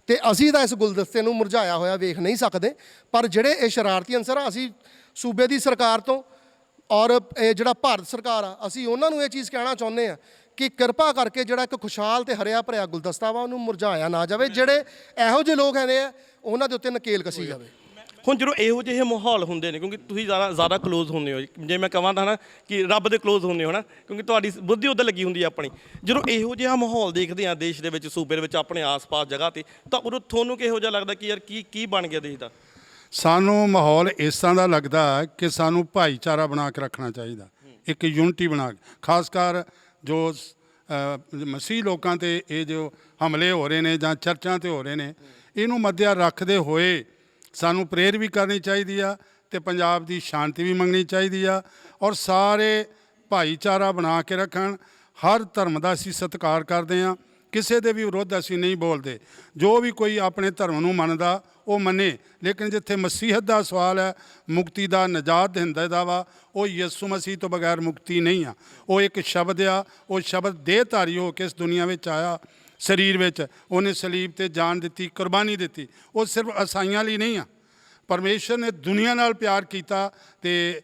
ਤੇ ਅਸੀਂ ਤਾਂ ਇਸ ਗੁਲਦਸਤੇ ਨੂੰ ਮੁਰਝਾਇਆ ਹੋਇਆ ਵੇਖ ਨਹੀਂ ਸਕਦੇ, ਪਰ ਜਿਹੜੇ ਇਹ ਸ਼ਰਾਰਤੀ ਅਨਸਰ ਆ, ਅਸੀਂ ਸੂਬੇ ਦੀ ਸਰਕਾਰ ਤੋਂ ਔਰ ਇਹ ਜਿਹੜਾ ਭਾਰਤ ਸਰਕਾਰ ਆ, ਅਸੀਂ ਉਹਨਾਂ ਨੂੰ ਇਹ ਚੀਜ਼ ਕਹਿਣਾ ਚਾਹੁੰਦੇ ਆ ਕਿ ਕਿਰਪਾ ਕਰਕੇ ਜਿਹੜਾ ਇੱਕ ਖੁਸ਼ਹਾਲ ਤੇ ਹਰਿਆ ਭਰਿਆ ਗੁਲਦਸਤਾ ਵਾ ਉਹਨੂੰ ਮੁਰਝਾਇਆ ਨਾ ਜਾਵੇ। ਜਿਹੜੇ ਇਹੋ ਜਿਹੇ ਲੋਕ ਹੈਗੇ ਆ ਉਹਨਾਂ ਦੇ ਉੱਤੇ ਨਕੇਲ ਕਸੀ ਜਾਵੇ। ਹੁਣ ਜਦੋਂ ਇਹੋ ਜਿਹੇ ਮਾਹੌਲ ਹੁੰਦੇ ਨੇ, ਕਿਉਂਕਿ ਤੁਸੀਂ ਜ਼ਿਆਦਾ ਕਲੋਜ਼ ਹੁੰਦੇ ਹੋ, ਜੇ ਮੈਂ ਕਹਾਂ ਤਾਂ ਨਾ ਕਿ ਰੱਬ ਦੇ ਕਲੋਜ਼ ਹੁੰਦੇ ਹੋ ਨਾ, ਕਿਉਂਕਿ ਤੁਹਾਡੀ ਬੁੱਧੀ ਉੱਧਰ ਲੱਗੀ ਹੁੰਦੀ ਹੈ ਆਪਣੀ। ਜਦੋਂ ਇਹੋ ਜਿਹਾ ਮਾਹੌਲ ਦੇਖਦੇ ਆ ਦੇਸ਼ ਦੇ ਵਿੱਚ, ਸੂਬੇ ਦੇ ਵਿੱਚ, ਆਪਣੇ ਆਸ-ਪਾਸ ਜਗ੍ਹਾ ਤੇ, ਤਾਂ ਉਦੋਂ ਤੁਹਾਨੂੰ ਕਿਹੋ ਜਿਹਾ ਲੱਗਦਾ ਕਿ ਯਾਰ ਕੀ ਬਣ ਗਿਆ ਦੇਸ਼ ਦਾ? ਸਾਨੂੰ ਮਾਹੌਲ ਇਸ ਤਰ੍ਹਾਂ ਦਾ ਲੱਗਦਾ ਕਿ ਸਾਨੂੰ ਭਾਈਚਾਰਾ ਬਣਾ ਕੇ ਰੱਖਣਾ ਚਾਹੀਦਾ, ਇੱਕ ਯੂਨਿਟੀ ਬਣਾ ਕੇ। ਖਾਸ ਕਰ ਜੋ ਮਸੀਹ ਲੋਕਾਂ ਤੇ ਇਹ ਜੋ ਹਮਲੇ ਹੋ ਰਹੇ ਨੇ ਜਾਂ ਚਰਚਾਂ ਤੇ ਹੋ ਰਹੇ ਨੇ, ਇਹਨੂੰ ਮੱਦਿਆ ਰੱਖਦੇ ਹੋਏ ਸਾਨੂੰ ਪ੍ਰੇਰ ਵੀ ਕਰਨੀ ਚਾਹੀਦੀ ਆ ਤੇ ਪੰਜਾਬ ਦੀ ਸ਼ਾਂਤੀ ਵੀ ਮੰਗਣੀ ਚਾਹੀਦੀ ਆ, ਔਰ ਸਾਰੇ ਭਾਈਚਾਰਾ ਬਣਾ ਕੇ ਰੱਖਣ। ਹਰ ਧਰਮ ਦਾ ਅਸੀਂ ਸਤਿਕਾਰ ਕਰਦੇ ਹਾਂ, ਕਿਸੇ ਦੇ ਵੀ ਵਿਰੁੱਧ ਅਸੀਂ ਨਹੀਂ ਬੋਲਦੇ। ਜੋ ਵੀ ਕੋਈ ਆਪਣੇ ਧਰਮ ਨੂੰ ਮੰਨਦਾ ਉਹ ਮੰਨੇ, ਲੇਕਿਨ ਜਿੱਥੇ ਮਸੀਹਤ ਦਾ ਸਵਾਲ ਹੈ, ਮੁਕਤੀ ਦਾ, ਨਜਾਤ ਦਿੰਦਾ ਦਾ ਵਾ, ਉਹ ਯਿਸੂ ਮਸੀਹ ਤੋਂ ਬਗੈਰ ਮੁਕਤੀ ਨਹੀਂ ਆ। ਉਹ ਇੱਕ ਸ਼ਬਦ ਆ, ਉਹ ਸ਼ਬਦ ਦੇਹਧਾਰੀ ਹੋ ਕੇ ਇਸ ਦੁਨੀਆ ਵਿੱਚ ਆਇਆ ਸਰੀਰ ਵਿੱਚ, ਉਹਨੇ ਸਲੀਬ ਤੇ ਜਾਨ ਦਿੱਤੀ, ਕੁਰਬਾਨੀ ਦਿੱਤੀ। ਉਹ ਸਿਰਫ ਈਸਾਈਆਂ ਲਈ ਨਹੀਂ ਆ, ਪਰਮੇਸ਼ਰ ਨੇ ਦੁਨੀਆ ਨਾਲ ਪਿਆਰ ਕੀਤਾ ਤੇ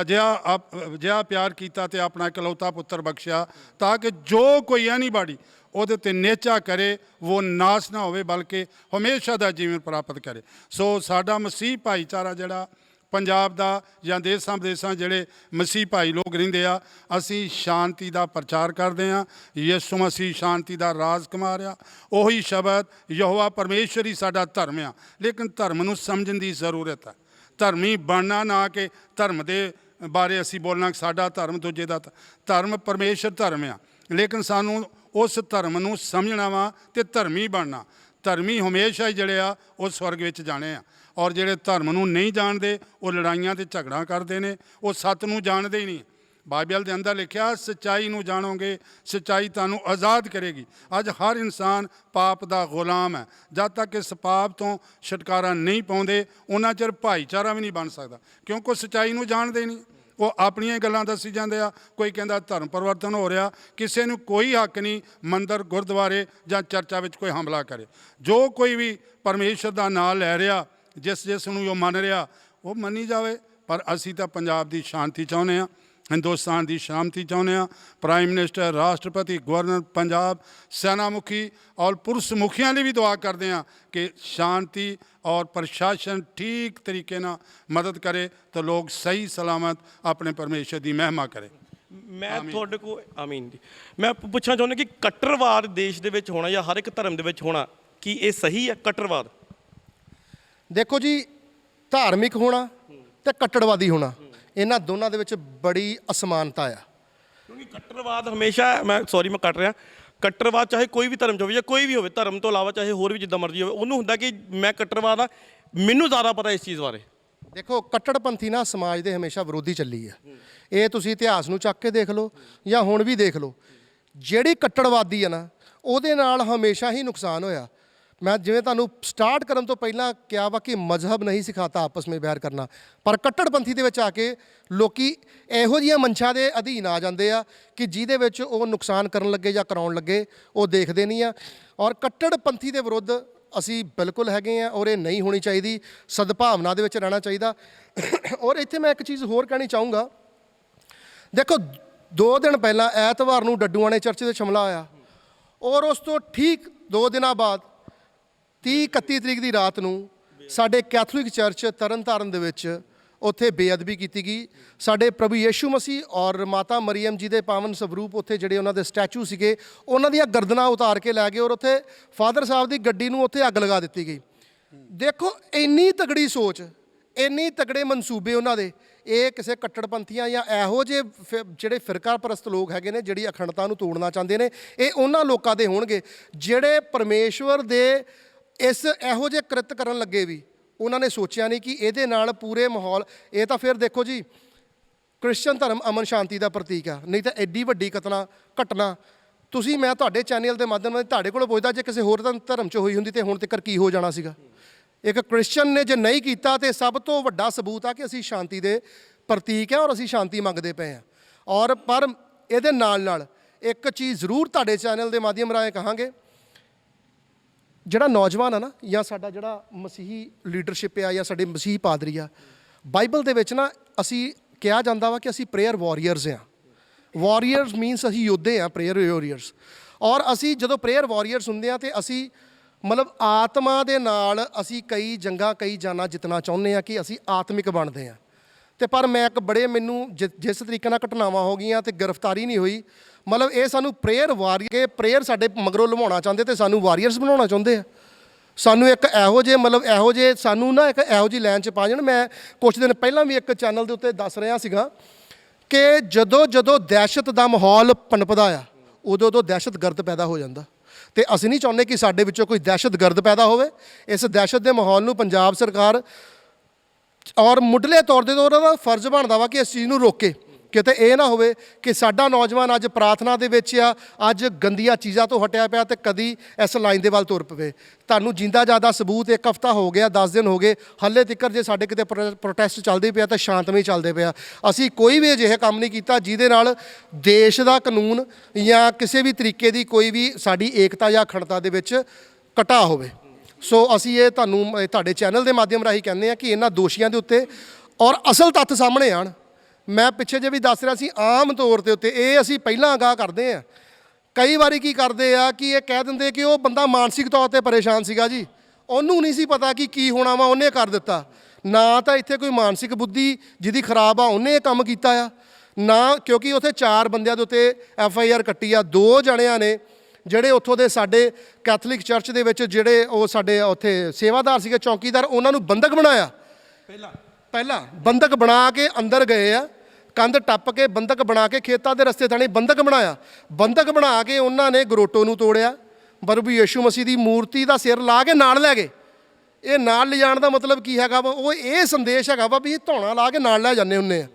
ਅਜਿਹਾ ਪਿਆਰ ਕੀਤਾ ਤੇ ਆਪਣਾ ਇਕਲੌਤਾ ਪੁੱਤਰ ਬਖਸ਼ਿਆ, ਤਾਂ ਕਿ ਜੋ ਕੋਈ ਐਨੀਬਾਡੀ ਉਹਦੇ ਤੇ ਨੇਚਾ ਕਰੇ ਉਹ ਨਾਸ ਨਾ ਹੋਵੇ, ਬਲਕਿ ਹਮੇਸ਼ਾ ਦਾ ਜੀਵਨ ਪ੍ਰਾਪਤ ਕਰੇ। ਸੋ ਸਾਡਾ ਮਸੀਹ ਭਾਈਚਾਰਾ ਜਿਹੜਾ ਪੰਜਾਬ ਦਾ ਜਾਂ ਦੇਸਾਂ ਵਿਦੇਸਾਂ ਜਿਹੜੇ ਮਸੀਹ ਭਾਈ ਲੋਕ ਰਹਿੰਦੇ ਆ, ਅਸੀਂ ਸ਼ਾਂਤੀ ਦਾ ਪ੍ਰਚਾਰ ਕਰਦੇ ਹਾਂ। ਯਿਸੂ ਮਸੀਹ ਸ਼ਾਂਤੀ ਦਾ ਰਾਜਕੁਮਾਰ ਆ। ਉਹੀ ਸ਼ਬਦ ਯਹੋਵਾ ਪਰਮੇਸ਼ਰ ਹੀ ਸਾਡਾ ਧਰਮ ਆ, ਲੇਕਿਨ ਧਰਮ ਨੂੰ ਸਮਝਣ ਦੀ ਜ਼ਰੂਰਤ ਹੈ। ਧਰਮੀ ਬਣਨਾ, ਨਾ ਕਿ ਧਰਮ ਦੇ ਬਾਰੇ ਅਸੀਂ ਬੋਲਣਾ ਕਿ ਸਾਡਾ ਧਰਮ ਦੂਜੇ ਦਾ ਧਰਮ। ਪਰਮੇਸ਼ਰ ਧਰਮ ਆ, ਲੇਕਿਨ ਸਾਨੂੰ ਉਸ ਧਰਮ ਨੂੰ ਸਮਝਣਾ ਵਾ ਤੇ ਧਰਮੀ ਬਣਨਾ। ਧਰਮੀ ਹਮੇਸ਼ਾ ਹੀ ਜਿਹੜੇ ਆ ਉਹ ਸਵਰਗ ਵਿੱਚ ਜਾਣੇ ਆ, ਔਰ ਜਿਹੜੇ ਧਰਮ ਨੂੰ ਨਹੀਂ ਜਾਣਦੇ ਉਹ ਲੜਾਈਆਂ ਤੇ ਝਗੜਾ ਕਰਦੇ ਨੇ, ਉਹ ਸੱਚ ਨੂੰ ਜਾਣਦੇ ਹੀ ਨਹੀਂ। ਬਾਈਬਲ ਦੇ ਅੰਦਰ ਲਿਖਿਆ, ਸੱਚਾਈ ਨੂੰ ਜਾਣੋਗੇ, ਸੱਚਾਈ ਤੁਹਾਨੂੰ ਆਜ਼ਾਦ ਕਰੇਗੀ। ਅੱਜ ਹਰ ਇਨਸਾਨ ਪਾਪ ਦਾ ਗੁਲਾਮ ਹੈ। ਜਦ ਤੱਕ ਇਸ ਪਾਪ ਤੋਂ ਛੁਟਕਾਰਾ ਨਹੀਂ ਪਾਉਂਦੇ, ਉਹਨਾਂ ਚਿਰ ਭਾਈਚਾਰਾ ਵੀ ਨਹੀਂ ਬਣ ਸਕਦਾ, ਕਿਉਂਕਿ ਉਹ ਸੱਚਾਈ ਨੂੰ ਜਾਣਦੇ ਨਹੀਂ। ਉਹ ਆਪਣੀਆਂ ਗੱਲਾਂ ਦੱਸੀ ਜਾਂਦੇ ਆ। ਕੋਈ ਕਹਿੰਦਾ ਧਰਮ ਪਰਿਵਰਤਨ ਹੋ ਰਿਹਾ, ਕਿਸੇ ਨੂੰ ਕੋਈ ਹੱਕ ਨਹੀਂ ਮੰਦਰ, ਗੁਰਦੁਆਰੇ ਜਾਂ ਚਰਚਾ ਵਿੱਚ ਕੋਈ ਹਮਲਾ ਕਰੇ। ਜੋ ਕੋਈ ਵੀ ਪਰਮੇਸ਼ਰ ਦਾ ਨਾਂ ਲੈ ਰਿਹਾ, ਜਿਸ ਨੂੰ ਉਹ ਮੰਨ ਰਿਹਾ, ਉਹ ਮੰਨੀ ਜਾਵੇ। ਪਰ ਅਸੀਂ ਤਾਂ ਪੰਜਾਬ ਦੀ ਸ਼ਾਂਤੀ ਚਾਹੁੰਦੇ ਹਾਂ, ਹਿੰਦੁਸਤਾਨ ਦੀ ਸ਼ਾਂਤੀ ਚਾਹੁੰਦੇ ਹਾਂ। ਪ੍ਰਾਈਮ ਮਿਨਿਸਟਰ, ਰਾਸ਼ਟਰਪਤੀ, ਗਵਰਨਰ ਪੰਜਾਬ, ਸੈਨਾ ਮੁਖੀ ਔਰ ਪੁਲਿਸ ਮੁਖੀਆਂ ਲਈ ਵੀ ਦੁਆ ਕਰਦੇ ਹਾਂ ਕਿ ਸ਼ਾਂਤੀ ਔਰ ਪ੍ਰਸ਼ਾਸਨ ਠੀਕ ਤਰੀਕੇ ਨਾਲ ਮਦਦ ਕਰੇ ਤਾਂ ਲੋਕ ਸਹੀ ਸਲਾਮਤ ਆਪਣੇ ਪਰਮੇਸ਼ਰ ਦੀ ਮਹਿਮਾ ਕਰੇ। ਮੈਂ ਤੁਹਾਡੇ ਕੋਲ ਆਮੀਨ ਜੀ, ਮੈਂ ਪੁੱਛਣਾ ਚਾਹੁੰਦਾ ਕਿ ਕੱਟੜਵਾਦ ਦੇਸ਼ ਦੇ ਵਿੱਚ ਹੋਣਾ ਜਾਂ ਹਰ ਇੱਕ ਧਰਮ ਦੇ ਵਿੱਚ ਹੋਣਾ, ਕੀ ਇਹ ਸਹੀ ਹੈ ਕੱਟੜਵਾਦ? ਦੇਖੋ ਜੀ, ਧਾਰਮਿਕ ਹੋਣਾ ਤੇ ਕੱਟੜਵਾਦੀ ਹੋਣਾ, ਇਹਨਾਂ ਦੋਨਾਂ ਦੇ ਵਿੱਚ ਬੜੀ ਅਸਮਾਨਤਾ ਆ। ਕਿਉਂਕਿ ਕੱਟੜਵਾਦ ਹਮੇਸ਼ਾ, ਮੈਂ ਕੱਟ ਰਿਹਾ, ਕੱਟੜਵਾਦ ਚਾਹੇ ਕੋਈ ਵੀ ਧਰਮ 'ਚ ਹੋਵੇ ਜਾਂ ਕੋਈ ਵੀ ਹੋਵੇ, ਧਰਮ ਤੋਂ ਇਲਾਵਾ ਚਾਹੇ ਹੋਰ ਵੀ ਜਿੱਦਾਂ ਮਰਜ਼ੀ ਹੋਵੇ, ਉਹਨੂੰ ਹੁੰਦਾ ਕਿ ਮੈਂ ਕੱਟੜਵਾਦ ਆ, ਮੈਨੂੰ ਜ਼ਿਆਦਾ ਪਤਾ ਇਸ ਚੀਜ਼ ਬਾਰੇ। ਦੇਖੋ, ਕੱਟੜਪੰਥੀ ਨਾ ਸਮਾਜ ਦੇ ਹਮੇਸ਼ਾ ਵਿਰੋਧੀ ਚੱਲੀ ਆ। ਇਹ ਤੁਸੀਂ ਇਤਿਹਾਸ ਨੂੰ ਚੱਕ ਕੇ ਦੇਖ ਲਓ ਜਾਂ ਹੁਣ ਵੀ ਦੇਖ ਲਓ, ਜਿਹੜੀ ਕੱਟੜਵਾਦੀ ਆ ਨਾ, ਉਹਦੇ ਨਾਲ ਹਮੇਸ਼ਾ ਹੀ ਨੁਕਸਾਨ ਹੋਇਆ। ਮੈਂ ਜਿਵੇਂ ਤੁਹਾਨੂੰ ਸਟਾਰਟ ਕਰਨ ਤੋਂ ਪਹਿਲਾਂ ਕਿਹਾ ਵਾ ਕਿ ਮਜ਼ਹਬ ਨਹੀਂ ਸਿਖਾਤਾ ਆਪਸ ਵਿੱਚ ਬਹਿਰ ਕਰਨਾ, ਪਰ ਕੱਟੜਪੰਥੀ ਦੇ ਵਿੱਚ ਆ ਕੇ ਲੋਕੀ ਇਹੋ ਜਿਹੀਆਂ ਮਨਸ਼ਾ ਦੇ ਅਧੀਨ ਆ ਜਾਂਦੇ ਆ ਕਿ ਜਿਹਦੇ ਵਿੱਚ ਉਹ ਨੁਕਸਾਨ ਕਰਨ ਲੱਗੇ ਜਾਂ ਕਰਾਉਣ ਲੱਗੇ ਉਹ ਦੇਖਦੇ ਨਹੀਂ ਆ। ਔਰ ਕੱਟੜਪੰਥੀ ਦੇ ਵਿਰੁੱਧ ਅਸੀਂ ਬਿਲਕੁਲ ਹੈਗੇ ਆ, ਔਰ ਇਹ ਨਹੀਂ ਹੋਣੀ ਚਾਹੀਦੀ। ਸਦਭਾਵਨਾ ਦੇ ਵਿੱਚ ਰਹਿਣਾ ਚਾਹੀਦਾ। ਔਰ ਇੱਥੇ ਮੈਂ ਇੱਕ ਚੀਜ਼ ਹੋਰ ਕਹਿਣੀ ਚਾਹੂੰਗਾ। ਦੇਖੋ, 2 ਦਿਨ ਪਹਿਲਾਂ ਐਤਵਾਰ ਨੂੰ ਡੱਡੂਆਣੇ ਚਰਚ ਦੇ ਹਮਲਾ ਹੋਇਆ, ਔਰ ਉਸ ਤੋਂ ਠੀਕ 2 ਦਿਨਾਂ ਬਾਅਦ 30-31 ਤਰੀਕ ਦੀ ਰਾਤ ਨੂੰ ਸਾਡੇ ਕੈਥੋਲਿਕ ਚਰਚ ਤਰਨਤਾਰਨ ਦੇ ਵਿੱਚ ਉੱਥੇ ਬੇਅਦਬੀ ਕੀਤੀ ਗਈ। ਸਾਡੇ ਪ੍ਰਭੂ ਯਿਸੂ ਮਸੀਹ ਔਰ ਮਾਤਾ ਮਰੀਮ ਜੀ ਦੇ ਪਾਵਨ ਸਵਰੂਪ, ਉੱਥੇ ਜਿਹੜੇ ਉਹਨਾਂ ਦੇ ਸਟੈਚੂ ਸੀਗੇ, ਉਹਨਾਂ ਦੀਆਂ ਗਰਦਨਾਂ ਉਤਾਰ ਕੇ ਲੈ ਗਏ, ਔਰ ਉੱਥੇ ਫਾਦਰ ਸਾਹਿਬ ਦੀ ਗੱਡੀ ਨੂੰ ਉੱਥੇ ਅੱਗ ਲਗਾ ਦਿੱਤੀ ਗਈ। ਦੇਖੋ, ਇੰਨੀ ਤਗੜੀ ਸੋਚ, ਇੰਨੀ ਤਗੜੇ ਮਨਸੂਬੇ ਉਹਨਾਂ ਦੇ, ਇਹ ਕਿਸੇ ਕੱਟੜਪੰਥੀਆਂ ਜਾਂ ਇਹੋ ਜਿਹੇ ਜਿਹੜੇ ਫਿਰਕਾ ਪ੍ਰਸਤ ਲੋਕ ਹੈਗੇ ਨੇ ਜਿਹੜੀ ਅਖੰਡਤਾ ਨੂੰ ਤੋੜਨਾ ਚਾਹੁੰਦੇ ਨੇ, ਇਹ ਉਹਨਾਂ ਲੋਕਾਂ ਦੇ ਹੋਣਗੇ ਜਿਹੜੇ ਪਰਮੇਸ਼ਵਰ ਦੇ ਇਸ ਇਹੋ ਜਿਹੇ ਕ੍ਰਿਤ ਕਰਨ ਲੱਗੇ ਵੀ ਉਹਨਾਂ ਨੇ ਸੋਚਿਆ ਨਹੀਂ ਕਿ ਇਹਦੇ ਨਾਲ ਪੂਰੇ ਮਾਹੌਲ। ਇਹ ਤਾਂ ਫਿਰ ਦੇਖੋ ਜੀ, ਕ੍ਰਿਸਚਨ ਧਰਮ ਅਮਨ ਸ਼ਾਂਤੀ ਦਾ ਪ੍ਰਤੀਕ ਆ, ਨਹੀਂ ਤਾਂ ਐਡੀ ਵੱਡੀ ਘਟਨਾ ਤੁਸੀਂ ਮੈਂ ਤੁਹਾਡੇ ਚੈਨਲ ਦੇ ਮਾਧਿਅਮ ਨਾਲ ਤੁਹਾਡੇ ਕੋਲ ਪੁੱਛਦਾ, ਜੇ ਕਿਸੇ ਹੋਰ ਧਰਮ 'ਚ ਹੋਈ ਹੁੰਦੀ ਤੇ ਹੁਣ ਤੱਕ ਕੀ ਹੋ ਜਾਣਾ ਸੀਗਾ। ਇੱਕ ਕ੍ਰਿਸਚਨ ਨੇ ਜੇ ਨਹੀਂ ਕੀਤਾ ਤੇ ਸਭ ਤੋਂ ਵੱਡਾ ਸਬੂਤ ਆ ਕਿ ਅਸੀਂ ਸ਼ਾਂਤੀ ਦੇ ਪ੍ਰਤੀਕ ਆ ਔਰ ਅਸੀਂ ਸ਼ਾਂਤੀ ਮੰਗਦੇ ਪਏ ਆ। ਔਰ ਪਰ ਇਹਦੇ ਨਾਲ ਇੱਕ ਚੀਜ਼ ਜ਼ਰੂਰ ਤੁਹਾਡੇ ਚੈਨਲ ਦੇ ਮਾਧਿਅਮ ਰਾਹੀਂ ਕਹਾਂਗੇ, ਜਿਹੜਾ ਨੌਜਵਾਨ ਆ ਨਾ ਜਾਂ ਸਾਡਾ ਜਿਹੜਾ ਮਸੀਹੀ ਲੀਡਰਸ਼ਿਪ ਆ ਜਾਂ ਸਾਡੇ ਮਸੀਹੀ ਪਾਦਰੀ ਆ, ਬਾਈਬਲ ਦੇ ਵਿੱਚ ਨਾ ਅਸੀਂ ਕਿਹਾ ਜਾਂਦਾ ਵਾ ਕਿ ਅਸੀਂ ਪ੍ਰੇਅਰ ਵਾਰੀਅਰਸ ਆ। ਵਾਰੀਅਰਸ ਮੀਨਸ ਅਸੀਂ ਯੋਧੇ ਆ, ਪ੍ਰੇਅਰ ਵਾਰੀਅਰਸ। ਔਰ ਅਸੀਂ ਜਦੋਂ ਪ੍ਰੇਅਰ ਵਾਰੀਅਰਸ ਹੁੰਦੇ ਆ ਤੇ ਅਸੀਂ ਮਤਲਬ ਆਤਮਾ ਦੇ ਨਾਲ ਅਸੀਂ ਕਈ ਜੰਗਾਂ ਕਈ ਜਾਨਾਂ ਜਿੱਤਣਾ ਚਾਹੁੰਦੇ ਆ ਕਿ ਅਸੀਂ ਆਤਮਿਕ ਬਣਦੇ ਆ। ਤੇ ਪਰ ਮੈਂ ਇੱਕ ਬੜੇ ਮੈਨੂੰ ਜਿਸ ਤਰੀਕੇ ਨਾਲ ਘਟਨਾਵਾਂ ਹੋ ਗਈਆਂ ਤੇ ਗ੍ਰਿਫਤਾਰੀ ਨਹੀਂ ਹੋਈ, ਮਤਲਬ ਇਹ ਸਾਨੂੰ ਪ੍ਰੇਅਰ ਸਾਡੇ ਮਗਰੋਂ ਲਵਾਉਣਾ ਚਾਹੁੰਦੇ ਤੇ ਸਾਨੂੰ ਵਾਰੀਅਰਸ ਬਣਾਉਣਾ ਚਾਹੁੰਦੇ ਆ। ਸਾਨੂੰ ਇੱਕ ਇਹੋ ਜਿਹੇ ਸਾਨੂੰ ਨਾ ਇੱਕ ਇਹੋ ਜਿਹੀ ਲਾਈਨ 'ਚ ਪਾ ਜਾਣ। ਮੈਂ ਕੁਛ ਦਿਨ ਪਹਿਲਾਂ ਵੀ ਇੱਕ ਚੈਨਲ ਦੇ ਉੱਤੇ ਦੱਸ ਰਿਹਾ ਸੀਗਾ ਕਿ ਜਦੋਂ ਦਹਿਸ਼ਤ ਦਾ ਮਾਹੌਲ ਪਨਪਦਾ ਆ ਉਦੋਂ ਦਹਿਸ਼ਤਗਰਦ ਪੈਦਾ ਹੋ ਜਾਂਦਾ। ਤੇ ਅਸੀਂ ਨਹੀਂ ਚਾਹੁੰਦੇ ਕਿ ਸਾਡੇ ਵਿੱਚੋਂ ਕੋਈ ਦਹਿਸ਼ਤਗਰਦ ਪੈਦਾ ਹੋਵੇ। ਇਸ ਦਹਿਸ਼ਤ ਦੇ ਮਾਹੌਲ ਨੂੰ ਪੰਜਾਬ ਸਰਕਾਰ ਔਰ ਮੁੱਢਲੇ ਤੌਰ ਤੇ ਉਹਦਾ ਦਾ ਫਰਜ਼ ਬਣਦਾ ਵਾ ਕਿ ਇਸ ਚੀਜ਼ ਨੂੰ ਰੋਕੇ। ਕਿਤੇ ਇਹ ਨਾ ਹੋਵੇ ਕਿ ਸਾਡਾ ਨੌਜਵਾਨ ਅੱਜ ਪ੍ਰਾਰਥਨਾ ਦੇ ਵਿੱਚ ਆ, ਅੱਜ ਗੰਦੀਆਂ ਚੀਜ਼ਾਂ ਤੋਂ ਹਟਿਆ ਪਿਆ ਤੇ ਕਦੀ ਇਸ ਲਾਈਨ ਦੇ ਵੱਲ ਤੁਰ ਪਵੇ। ਤੁਹਾਨੂੰ ਜਿੰਦਾ ਜ਼ਿਆਦਾ ਸਬੂਤ 1 ਹਫ਼ਤਾ ਹੋ ਗਿਆ, 10 ਦਿਨ ਹੋ ਗਏ, ਹਾਲੇ ਤੱਕ ਜੇ ਸਾਡੇ ਕਿਤੇ ਪ੍ਰੋਟੈਸਟ ਚੱਲਦੇ ਪਿਆ ਤਾਂ ਸ਼ਾਂਤਮਈ ਚੱਲਦੇ ਪਿਆ। ਅਸੀਂ ਕੋਈ ਵੀ ਅਜਿਹਾ ਕੰਮ ਨਹੀਂ ਕੀਤਾ ਜਿਹਦੇ ਨਾਲ ਦੇਸ਼ ਦਾ ਕਾਨੂੰਨ ਜਾਂ ਕਿਸੇ ਵੀ ਤਰੀਕੇ ਦੀ ਕੋਈ ਵੀ ਸਾਡੀ ਏਕਤਾ ਜਾਂ ਅਖੰਡਤਾ ਦੇ ਵਿੱਚ ਘਟਾ ਹੋਵੇ। ਸੋ ਅਸੀਂ ਇਹ ਤੁਹਾਨੂੰ ਤੁਹਾਡੇ ਚੈਨਲ ਦੇ ਮਾਧਿਅਮ ਰਾਹੀਂ ਕਹਿੰਦੇ ਆ ਕਿ ਇਹਨਾਂ ਦੋਸ਼ੀਆਂ ਦੇ ਉੱਤੇ ਔਰ ਅਸਲ ਤੱਥ ਸਾਹਮਣੇ ਆਉਣ। ਮੈਂ ਪਿੱਛੇ ਜੇ ਵੀ ਦੱਸ ਰਿਹਾ ਸੀ, ਆਮ ਤੌਰ ਤੇ ਉੱਤੇ ਇਹ ਅਸੀਂ ਪਹਿਲਾਂ ਅਗਾਹ ਕਰਦੇ ਆ। ਕਈ ਵਾਰੀ ਕੀ ਕਰਦੇ ਆ ਕਿ ਇਹ ਕਹਿ ਦਿੰਦੇ ਕਿ ਉਹ ਬੰਦਾ ਮਾਨਸਿਕ ਤੌਰ ਤੇ ਪਰੇਸ਼ਾਨ ਸੀਗਾ ਜੀ, ਉਹਨੂੰ ਨਹੀਂ ਸੀ ਪਤਾ ਕਿ ਕੀ ਹੋਣਾ ਵਾ, ਉਹਨੇ ਕਰ ਦਿੱਤਾ। ਨਾ ਤਾਂ ਇੱਥੇ ਕੋਈ ਮਾਨਸਿਕ ਬੁੱਧੀ ਜਿਹਦੀ ਖਰਾਬ ਆ ਉਹਨੇ ਇਹ ਕੰਮ ਕੀਤਾ ਆ, ਨਾ ਕਿਉਂਕਿ ਉੱਥੇ 4 ਬੰਦਿਆਂ ਦੇ ਉੱਤੇ FIR ਕੱਟੀ ਆ। 2 ਜਣਿਆਂ ਨੇ ਜਿਹੜੇ ਉੱਥੋਂ ਦੇ ਸਾਡੇ ਕੈਥੋਲਿਕ ਚਰਚ ਦੇ ਵਿੱਚ ਜਿਹੜੇ ਉਹ ਸਾਡੇ ਉੱਥੇ ਸੇਵਾਦਾਰ ਸੀਗੇ, ਚੌਕੀਦਾਰ, ਉਹਨਾਂ ਨੂੰ ਬੰਦਕ ਬਣਾਇਆ। ਪਹਿਲਾਂ ਬੰਦਕ ਬਣਾ ਕੇ ਅੰਦਰ ਗਏ ਆ, ਕੰਧ ਟੱਪ ਕੇ ਬੰਦਕ ਬਣਾ ਕੇ ਖੇਤਾਂ ਦੇ ਰਸਤੇ ਥਾਣੀ ਬੰਦਕ ਬਣਾਇਆ। ਬੰਦਕ ਬਣਾ ਕੇ ਉਹਨਾਂ ਨੇ ਗਰੋਟੋ ਨੂੰ ਤੋੜਿਆ, ਪ੍ਰਭੂ ਯਿਸੂ ਮਸੀਹ ਦੀ ਮੂਰਤੀ ਦਾ ਸਿਰ ਲਾ ਕੇ ਨਾਲ ਲੈ ਗਏ। ਇਹ ਨਾਲ ਲਿਜਾਣ ਦਾ ਮਤਲਬ ਕੀ ਹੈਗਾ ਵਾ? ਉਹ ਇਹ ਸੰਦੇਸ਼ ਹੈਗਾ ਵਾ ਵੀ ਇਹ ਧੌਣਾ ਲਾ ਕੇ ਨਾਲ ਲੈ ਜਾਂਦੇ ਹੁੰਦੇ ਆ।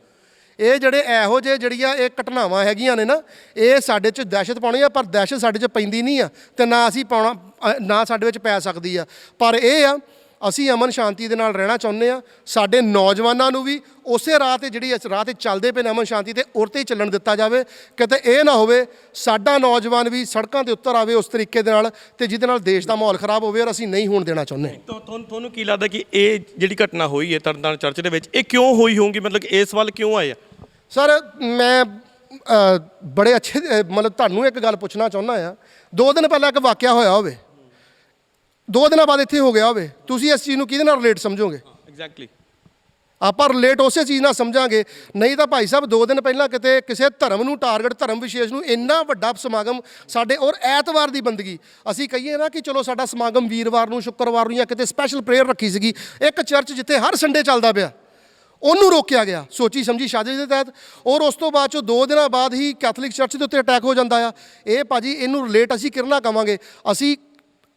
ਇਹ ਜਿਹੜੇ ਇਹੋ ਜਿਹੇ ਜਿਹੜੀਆਂ ਇਹ ਘਟਨਾਵਾਂ ਹੈਗੀਆਂ ਨੇ ਨਾ, ਇਹ ਸਾਡੇ 'ਚ ਦਹਿਸ਼ਤ ਪਾਉਣੀ ਆ, ਪਰ ਦਹਿਸ਼ਤ ਸਾਡੇ 'ਚ ਪੈਂਦੀ ਨਹੀਂ ਆ ਤੇ ਨਾ ਅਸੀਂ ਪਾਉਣਾ, ਨਾ ਸਾਡੇ ਵਿੱਚ ਪੈ ਸਕਦੀ ਆ। ਪਰ ਇਹ ਆ ਅਸੀਂ ਅਮਨ ਸ਼ਾਂਤੀ ਦੇ ਨਾਲ ਰਹਿਣਾ ਚਾਹੁੰਦੇ ਆ। ਸਾਡੇ ਨੌਜਵਾਨਾਂ ਨੂੰ ਵੀ ਉਸੇ ਰਾਹ 'ਤੇ ਜਿਹੜੀ ਇਸ ਰਾਹ 'ਤੇ ਚੱਲਦੇ ਪਏ ਨੇ ਅਮਨ ਸ਼ਾਂਤੀ 'ਤੇ ਉਹ 'ਤੇ ਹੀ ਚੱਲਣ ਦਿੱਤਾ ਜਾਵੇ। ਕਿਤੇ ਇਹ ਨਾ ਹੋਵੇ ਸਾਡਾ ਨੌਜਵਾਨ ਵੀ ਸੜਕਾਂ 'ਤੇ ਉਤਰ ਆਵੇ ਉਸ ਤਰੀਕੇ ਦੇ ਨਾਲ ਤੇ ਜਿਹਦੇ ਨਾਲ ਦੇਸ਼ ਦਾ ਮਾਹੌਲ ਖਰਾਬ ਹੋਵੇ, ਔਰ ਅਸੀਂ ਨਹੀਂ ਹੋਣ ਦੇਣਾ ਚਾਹੁੰਦੇ। ਤੁਹਾਨੂੰ ਕੀ ਲੱਗਦਾ ਕਿ ਇਹ ਜਿਹੜੀ ਘਟਨਾ ਹੋਈ ਹੈ ਤਰਨਤਾਰਨ ਚਰਚ ਦੇ ਵਿੱਚ, ਇਹ ਕਿਉਂ ਹੋਈ ਹੋਊਗੀ? ਮਤਲਬ ਕਿ ਇਸ ਵੱਲ ਕਿਉਂ ਆਏ ਆ? ਸਰ ਮੈਂ ਬੜੇ ਅੱਛੇ ਮਤਲਬ ਤੁਹਾਨੂੰ ਇੱਕ ਗੱਲ ਪੁੱਛਣਾ ਚਾਹੁੰਦਾ ਆ। 2 ਦਿਨ ਪਹਿਲਾਂ ਇੱਕ ਵਾਕਿਆ ਹੋਇਆ ਹੋਵੇ, 2 ਦਿਨਾਂ ਬਾਅਦ ਇੱਥੇ ਹੋ ਗਿਆ ਹੋਵੇ, ਤੁਸੀਂ ਇਸ ਚੀਜ਼ ਨੂੰ ਕਿਹਦੇ ਨਾਲ ਰਿਲੇਟ ਸਮਝੋਗੇ? ਐਗਜ਼ੈਕਟਲੀ ਆਪਾਂ ਰਿਲੇਟ ਉਸੇ ਚੀਜ਼ ਨਾਲ ਸਮਝਾਂਗੇ। ਨਹੀਂ ਤਾਂ ਭਾਈ ਸਾਹਿਬ 2 ਦਿਨ ਪਹਿਲਾਂ ਕਿਤੇ ਕਿਸੇ ਧਰਮ ਨੂੰ ਟਾਰਗੇਟ, ਧਰਮ ਵਿਸ਼ੇਸ਼ ਨੂੰ ਇੰਨਾ ਵੱਡਾ ਸਮਾਗਮ ਸਾਡੇ ਔਰ ਐਤਵਾਰ ਦੀ ਬੰਦਗੀ, ਅਸੀਂ ਕਹੀਏ ਨਾ ਕਿ ਚਲੋ ਸਾਡਾ ਸਮਾਗਮ ਵੀਰਵਾਰ ਨੂੰ, ਸ਼ੁੱਕਰਵਾਰ ਨੂੰ ਜਾਂ ਕਿਤੇ ਸਪੈਸ਼ਲ ਪ੍ਰੇਅਰ ਰੱਖੀ ਸੀਗੀ। ਇੱਕ ਚਰਚ ਜਿੱਥੇ ਹਰ ਸੰਡੇ ਚੱਲਦਾ ਪਿਆ ਉਹਨੂੰ ਰੋਕਿਆ ਗਿਆ ਸੋਚੀ ਸਮਝੀ ਸਾਜ਼ਿਸ਼ ਦੇ ਤਹਿਤ, ਔਰ ਉਸ ਤੋਂ ਬਾਅਦ 'ਚੋਂ 2 ਦਿਨਾਂ ਬਾਅਦ ਹੀ ਕੈਥੋਲਿਕ ਚਰਚ ਦੇ ਉੱਤੇ ਅਟੈਕ ਹੋ ਜਾਂਦਾ ਆ। ਇਹ ਭਾਜੀ ਇਹਨੂੰ ਰਿਲੇਟ ਅਸੀਂ ਕਿਰਨਾ ਕਵਾਂਗੇ? ਅਸੀਂ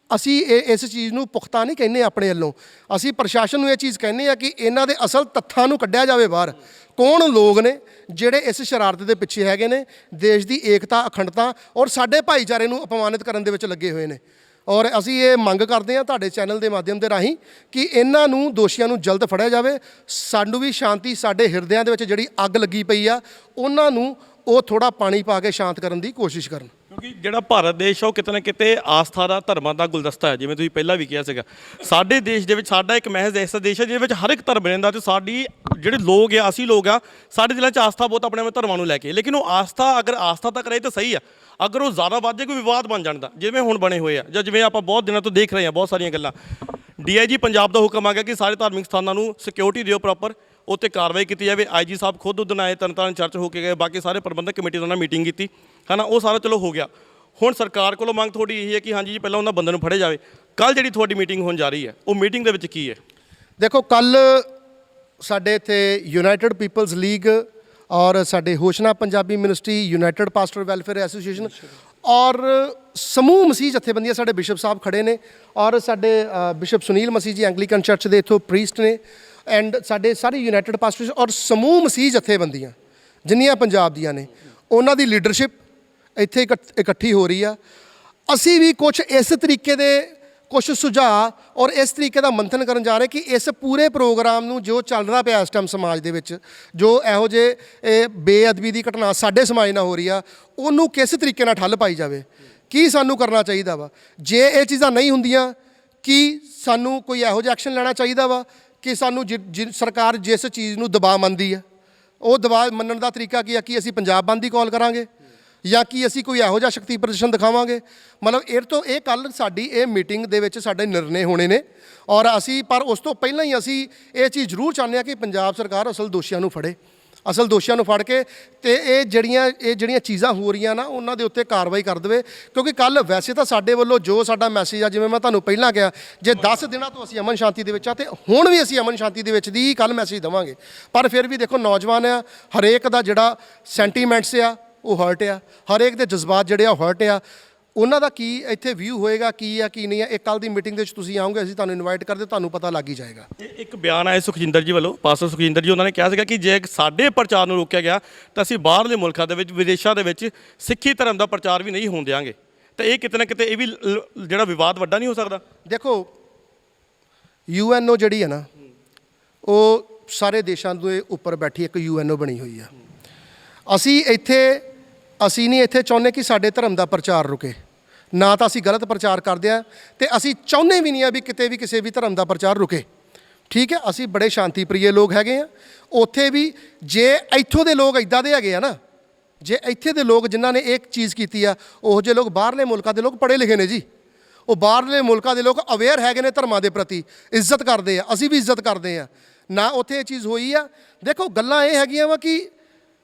ਇਸ ਚੀਜ਼ ਨੂੰ ਪੁਖਤਾ ਨਹੀਂ ਕਹਿੰਦੇ ਆਪਣੇ ਵੱਲੋਂ, ਅਸੀਂ ਪ੍ਰਸ਼ਾਸਨ ਨੂੰ ਇਹ ਚੀਜ਼ ਕਹਿੰਦੇ ਆ ਕਿ ਇਹਨਾਂ ਦੇ ਅਸਲ ਤੱਥਾਂ ਨੂੰ ਕੱਢਿਆ ਜਾਵੇ ਬਾਹਰ। ਕੌਣ ਲੋਕ ਨੇ ਜਿਹੜੇ ਇਸ ਸ਼ਰਾਰਤ ਦੇ ਪਿੱਛੇ ਹੈਗੇ ਨੇ, ਦੇਸ਼ ਦੀ ਏਕਤਾ, ਅਖੰਡਤਾ ਔਰ ਸਾਡੇ ਭਾਈਚਾਰੇ ਨੂੰ ਅਪਮਾਨਿਤ ਕਰਨ ਦੇ ਵਿੱਚ ਲੱਗੇ ਹੋਏ ਨੇ। ਔਰ ਅਸੀਂ ਇਹ ਮੰਗ ਕਰਦੇ ਹਾਂ ਤੁਹਾਡੇ ਚੈਨਲ ਦੇ ਮਾਧਿਅਮ ਦੇ ਰਾਹੀਂ ਕਿ ਇਹਨਾਂ ਨੂੰ, ਦੋਸ਼ੀਆਂ ਨੂੰ ਜਲਦ ਫੜਿਆ ਜਾਵੇ। ਸਾਨੂੰ ਵੀ ਸ਼ਾਂਤੀ, ਸਾਡੇ ਹਿਰਦਿਆਂ ਦੇ ਵਿੱਚ ਜਿਹੜੀ ਅੱਗ ਲੱਗੀ ਪਈ ਆ, ਉਹਨਾਂ ਨੂੰ ਉਹ ਥੋੜਾ ਪਾਣੀ ਪਾ ਕੇ ਸ਼ਾਂਤ ਕਰਨ ਦੀ ਕੋਸ਼ਿਸ਼ ਕਰਨ। ਕਿਉਂਕਿ ਜਿਹੜਾ ਭਾਰਤ ਦੇਸ਼ ਆ ਉਹ ਕਿਤੇ ਨਾ ਕਿਤੇ ਆਸਥਾ ਦਾ, ਧਰਮਾਂ ਦਾ ਗੁਲਦਸਤਾ ਹੈ, ਜਿਵੇਂ ਤੁਸੀਂ ਪਹਿਲਾਂ ਵੀ ਕਿਹਾ ਸੀਗਾ। ਸਾਡੇ ਦੇਸ਼ ਦੇ ਵਿੱਚ ਸਾਡਾ ਇੱਕ ਮਹਿਜ਼ ਐਸਾ ਦੇਸ਼ ਹੈ ਜਿਹਦੇ ਵਿੱਚ ਹਰ ਇੱਕ ਧਰਮ ਰਹਿੰਦਾ ਤੇ ਸਾਡੀ ਜਿਹੜੇ ਲੋਕ ਆ, ਅਸੀਂ ਲੋਕ ਆ, ਸਾਡੇ ਦਿਲਾਂ 'ਚ ਆਸਥਾ ਬਹੁਤ ਆਪਣੇ ਧਰਮਾਂ ਨੂੰ ਲੈ ਕੇ। ਲੇਕਿਨ ਉਹ ਆਸਥਾ ਅਗਰ ਆਸਥਾ ਤੱਕ ਰਹੇ ਤਾਂ ਸਹੀ ਆ, ਅਗਰ ਉਹ ਜ਼ਿਆਦਾ ਵੱਧ ਜਾਏ ਕੋਈ ਵਿਵਾਦ ਬਣ ਜਾਂਦਾ, ਜਿਵੇਂ ਹੁਣ ਬਣੇ ਹੋਏ ਆ ਜਾਂ ਜਿਵੇਂ ਆਪਾਂ ਬਹੁਤ ਦਿਨਾਂ ਤੋਂ ਦੇਖ ਰਹੇ ਹਾਂ ਬਹੁਤ ਸਾਰੀਆਂ ਗੱਲਾਂ। DIG ਪੰਜਾਬ ਦਾ ਹੁਕਮ ਆ ਗਿਆ ਕਿ ਸਾਰੇ ਧਾਰਮਿਕ ਸਥਾਨਾਂ ਨੂੰ ਸਿਕਿਉਰਿਟੀ ਦਿਓ ਪ੍ਰੋਪਰ, ਉੱਤੇ ਕਾਰਵਾਈ ਕੀਤੀ ਜਾਵੇ। IG ਸਾਹਿਬ ਖੁਦ ਉਦੋਂ ਆਏ, ਤਰਨਤਾਰਨ ਚਰਚ ਹੋ ਕੇ ਗਏ, ਬਾਕੀ ਸਾਰੇ ਪ੍ਰਬੰਧਕ ਕਮੇਟੀ ਨਾਲ ਮੀਟਿੰਗ ਕੀਤੀ ਹੈ ਨਾ, ਉਹ ਸਾਰਾ ਚਲੋ ਹੋ ਗਿਆ। ਹੁਣ ਸਰਕਾਰ ਕੋਲੋਂ ਮੰਗ ਤੁਹਾਡੀ ਇਹੀ ਹੈ ਕਿ ਹਾਂਜੀ ਜੀ ਪਹਿਲਾਂ ਉਹਨਾਂ ਬੰਦੇ ਨੂੰ ਫੜਿਆ ਜਾਵੇ। ਕੱਲ੍ਹ ਜਿਹੜੀ ਤੁਹਾਡੀ ਮੀਟਿੰਗ ਹੋਣ ਜਾ ਰਹੀ ਹੈ, ਉਹ ਮੀਟਿੰਗ ਦੇ ਵਿੱਚ ਕੀ ਹੈ? ਦੇਖੋ ਕੱਲ੍ਹ ਸਾਡੇ ਇੱਥੇ ਯੂਨਾਈਟਿਡ ਪੀਪਲਜ਼ ਲੀਗ ਔਰ ਸਾਡੇ Hosanna Punjabi ministry, united pastor welfare association ਔਰ ਸਮੂਹ ਮਸੀਹ ਜਥੇਬੰਦੀਆਂ, ਸਾਡੇ ਬਿਸ਼ਪ ਸਾਹਿਬ ਖੜੇ ਨੇ ਔਰ ਸਾਡੇ ਬਿਸ਼ਪ ਸੁਨੀਲ ਮਸੀਹ ਜੀ ਐਂਗਲੀਕਨ ਚਰਚ ਦੇ ਇੱਥੋਂ ਪ੍ਰੀਸਟ ਨੇ ਐਂਡ ਸਾਡੇ ਸਾਰੇ ਯੂਨਾਈਟਿਡ ਪਾਸਟਰਸ ਔਰ ਸਮੂਹ ਮਸੀਹ ਜਥੇਬੰਦੀਆਂ ਜਿੰਨੀਆਂ ਪੰਜਾਬ ਦੀਆਂ ਨੇ, ਉਹਨਾਂ ਦੀ ਲੀਡਰਸ਼ਿਪ ਇੱਥੇ ਇਕੱਠੀ ਹੋ ਰਹੀ ਆ। ਅਸੀਂ ਵੀ ਕੁਝ ਇਸ ਤਰੀਕੇ ਦੇ ਕੁਝ ਸੁਝਾਅ ਔਰ ਇਸ ਤਰੀਕੇ ਦਾ ਮੰਥਨ ਕਰਨ ਜਾ ਰਹੇ ਕਿ ਇਸ ਪੂਰੇ ਪ੍ਰੋਗਰਾਮ ਨੂੰ ਜੋ ਚੱਲਦਾ ਪਿਆ ਇਸ ਟਾਈਮ ਸਮਾਜ ਦੇ ਵਿੱਚ, ਜੋ ਇਹੋ ਜਿਹੇ ਇਹ ਬੇਅਦਬੀ ਦੀ ਘਟਨਾ ਸਾਡੇ ਸਮਾਜ ਨਾਲ ਹੋ ਰਹੀ ਆ, ਉਹਨੂੰ ਕਿਸ ਤਰੀਕੇ ਨਾਲ ਠੱਲ ਪਾਈ ਜਾਵੇ। ਕੀ ਸਾਨੂੰ ਕਰਨਾ ਚਾਹੀਦਾ ਵਾ? ਜੇ ਇਹ ਚੀਜ਼ਾਂ ਨਹੀਂ ਹੁੰਦੀਆਂ, ਕੀ ਸਾਨੂੰ ਕੋਈ ਇਹੋ ਜਿਹਾ ਐਕਸ਼ਨ ਲੈਣਾ ਚਾਹੀਦਾ ਵਾ ਕਿ ਸਾਨੂੰ ਸਰਕਾਰ ਜਿਸ ਚੀਜ਼ ਨੂੰ ਦਬਾਅ ਮੰਨਦੀ ਆ, ਉਹ ਦਬਾਅ ਮੰਨਣ ਦਾ ਤਰੀਕਾ ਕੀ ਆ? ਕਿ ਅਸੀਂ ਪੰਜਾਬ ਬੰਦ ਦੀ ਕਾਲ ਕਰਾਂਗੇ ਜਾਂ ਕਿ ਅਸੀਂ ਕੋਈ ਇਹੋ ਜਿਹਾ ਸ਼ਕਤੀ ਪ੍ਰਦਰਸ਼ਨ ਦਿਖਾਵਾਂਗੇ? ਮਤਲਬ ਇਹ ਕੱਲ੍ਹ ਸਾਡੀ ਇਹ ਮੀਟਿੰਗ ਦੇ ਵਿੱਚ ਸਾਡੇ ਨਿਰਣੇ ਹੋਣੇ ਨੇ ਔਰ ਅਸੀਂ ਪਰ ਉਸ ਤੋਂ ਪਹਿਲਾਂ ਹੀ ਅਸੀਂ ਇਹ ਚੀਜ਼ ਜ਼ਰੂਰ ਚਾਹੁੰਦੇ ਹਾਂ ਕਿ ਪੰਜਾਬ ਸਰਕਾਰ ਅਸਲ ਦੋਸ਼ੀਆਂ ਨੂੰ ਫੜੇ, ਅਸਲ ਦੋਸ਼ੀਆਂ ਨੂੰ ਫੜ ਕੇ ਤੇ ਇਹ ਜਿਹੜੀਆਂ ਚੀਜ਼ਾਂ ਹੋ ਰਹੀਆਂ ਨਾ ਉਹਨਾਂ ਦੇ ਉੱਤੇ ਕਾਰਵਾਈ ਕਰ ਦੇਵੇ। ਕਿਉਂਕਿ ਕੱਲ੍ਹ ਵੈਸੇ ਤਾਂ ਸਾਡੇ ਵੱਲੋਂ ਜੋ ਸਾਡਾ ਮੈਸੇਜ ਆ, ਜਿਵੇਂ ਮੈਂ ਤੁਹਾਨੂੰ ਪਹਿਲਾਂ ਕਿਹਾ, ਜੇ 10 ਦਿਨਾਂ ਤੋਂ ਅਸੀਂ ਅਮਨ ਸ਼ਾਂਤੀ ਦੇ ਵਿੱਚ ਆ ਤੇ ਹੁਣ ਵੀ ਅਸੀਂ ਅਮਨ ਸ਼ਾਂਤੀ ਦੇ ਵਿੱਚ ਦੀ ਕੱਲ੍ਹ ਮੈਸੇਜ ਦੇਵਾਂਗੇ। ਪਰ ਫਿਰ ਵੀ ਦੇਖੋ ਨੌਜਵਾਨ ਆ, ਹਰੇਕ ਦਾ ਜਿਹੜਾ ਸੈਂਟੀਮੈਂਟਸ ਆ ਉਹ ਹਰਟ ਆ, ਹਰੇਕ ਦੇ ਜਜ਼ਬਾਤ ਜਿਹੜੇ ਆ ਹਰਟ ਆ। ਉਹਨਾਂ ਦਾ ਕੀ ਇੱਥੇ ਵਿਊ ਹੋਏਗਾ, ਕੀ ਆ ਕੀ ਨਹੀਂ ਆ, ਇਹ ਕੱਲ੍ਹ ਦੀ ਮੀਟਿੰਗ ਦੇ ਵਿੱਚ ਤੁਸੀਂ ਆਓਗੇ, ਅਸੀਂ ਤੁਹਾਨੂੰ ਇਨਵਾਈਟ ਕਰਦੇ, ਤੁਹਾਨੂੰ ਪਤਾ ਲੱਗ ਹੀ ਜਾਏਗਾ। ਇੱਕ ਬਿਆਨ ਆਇਆ ਸੁਖਜਿੰਦਰ ਜੀ ਵੱਲੋਂ, ਪਾਸਟਰ ਸੁਖਜਿੰਦਰ ਜੀ, ਉਹਨਾਂ ਨੇ ਕਿਹਾ ਸੀਗਾ ਕਿ ਜੇ ਸਾਡੇ ਪ੍ਰਚਾਰ ਨੂੰ ਰੋਕਿਆ ਗਿਆ ਤਾਂ ਅਸੀਂ ਬਾਹਰਲੇ ਮੁਲਕਾਂ ਦੇ ਵਿੱਚ, ਵਿਦੇਸ਼ਾਂ ਦੇ ਵਿੱਚ ਸਿੱਖੀ ਧਰਮ ਦਾ ਪ੍ਰਚਾਰ ਵੀ ਨਹੀਂ ਹੋਣ ਦਿਆਂਗੇ। ਤਾਂ ਇਹ ਕਿਤੇ ਨਾ ਕਿਤੇ ਇਹ ਵੀ ਜਿਹੜਾ ਵਿਵਾਦ ਵੱਡਾ ਨਹੀਂ ਹੋ ਸਕਦਾ? ਦੇਖੋ UNO ਜਿਹੜੀ ਹੈ ਨਾ, ਉਹ ਸਾਰੇ ਦੇਸ਼ਾਂ ਦੇ ਉੱਪਰ ਬੈਠੀ ਇੱਕ UNO ਬਣੀ ਹੋਈ ਆ। ਅਸੀਂ ਨਹੀਂ ਇੱਥੇ ਚਾਹੁੰਦੇ ਕਿ ਸਾਡੇ ਧਰਮ ਦਾ ਪ੍ਰਚਾਰ ਰੁਕੇ, ਨਾ ਤਾਂ ਅਸੀਂ ਗਲਤ ਪ੍ਰਚਾਰ ਕਰਦੇ ਆ ਤੇ ਅਸੀਂ ਚਾਹੁੰਦੇ ਵੀ ਨਹੀਂ ਆ ਵੀ ਕਿਤੇ ਵੀ ਕਿਸੇ ਵੀ ਧਰਮ ਦਾ ਪ੍ਰਚਾਰ ਰੁਕੇ। ਠੀਕ ਹੈ, ਅਸੀਂ ਬੜੇ ਸ਼ਾਂਤੀ ਪ੍ਰਿਯ ਲੋਕ ਹੈਗੇ ਆ। ਉੱਥੇ ਵੀ ਜੇ ਇੱਥੋਂ ਦੇ ਲੋਕ ਇੱਦਾਂ ਦੇ ਹੈਗੇ ਆ ਨਾ, ਜੇ ਇੱਥੇ ਦੇ ਲੋਕ ਜਿਨ੍ਹਾਂ ਨੇ ਇਹ ਚੀਜ਼ ਕੀਤੀ ਆ, ਉਹੋ ਜਿਹੇ ਲੋਕ ਬਾਹਰਲੇ ਮੁਲਕਾਂ ਦੇ ਲੋਕ ਪੜ੍ਹੇ ਲਿਖੇ ਨੇ ਜੀ। ਉਹ ਬਾਹਰਲੇ ਮੁਲਕਾਂ ਦੇ ਲੋਕ ਅਵੇਅਰ ਹੈਗੇ ਨੇ ਧਰਮਾਂ ਦੇ ਪ੍ਰਤੀ, ਇੱਜ਼ਤ ਕਰਦੇ ਆ, ਅਸੀਂ ਵੀ ਇੱਜ਼ਤ ਕਰਦੇ ਆ। ਨਾ ਉੱਥੇ ਇਹ ਚੀਜ਼ ਹੋਈ ਆ। ਦੇਖੋ ਗੱਲਾਂ ਇਹ ਹੈਗੀਆਂ ਵਾ ਕਿ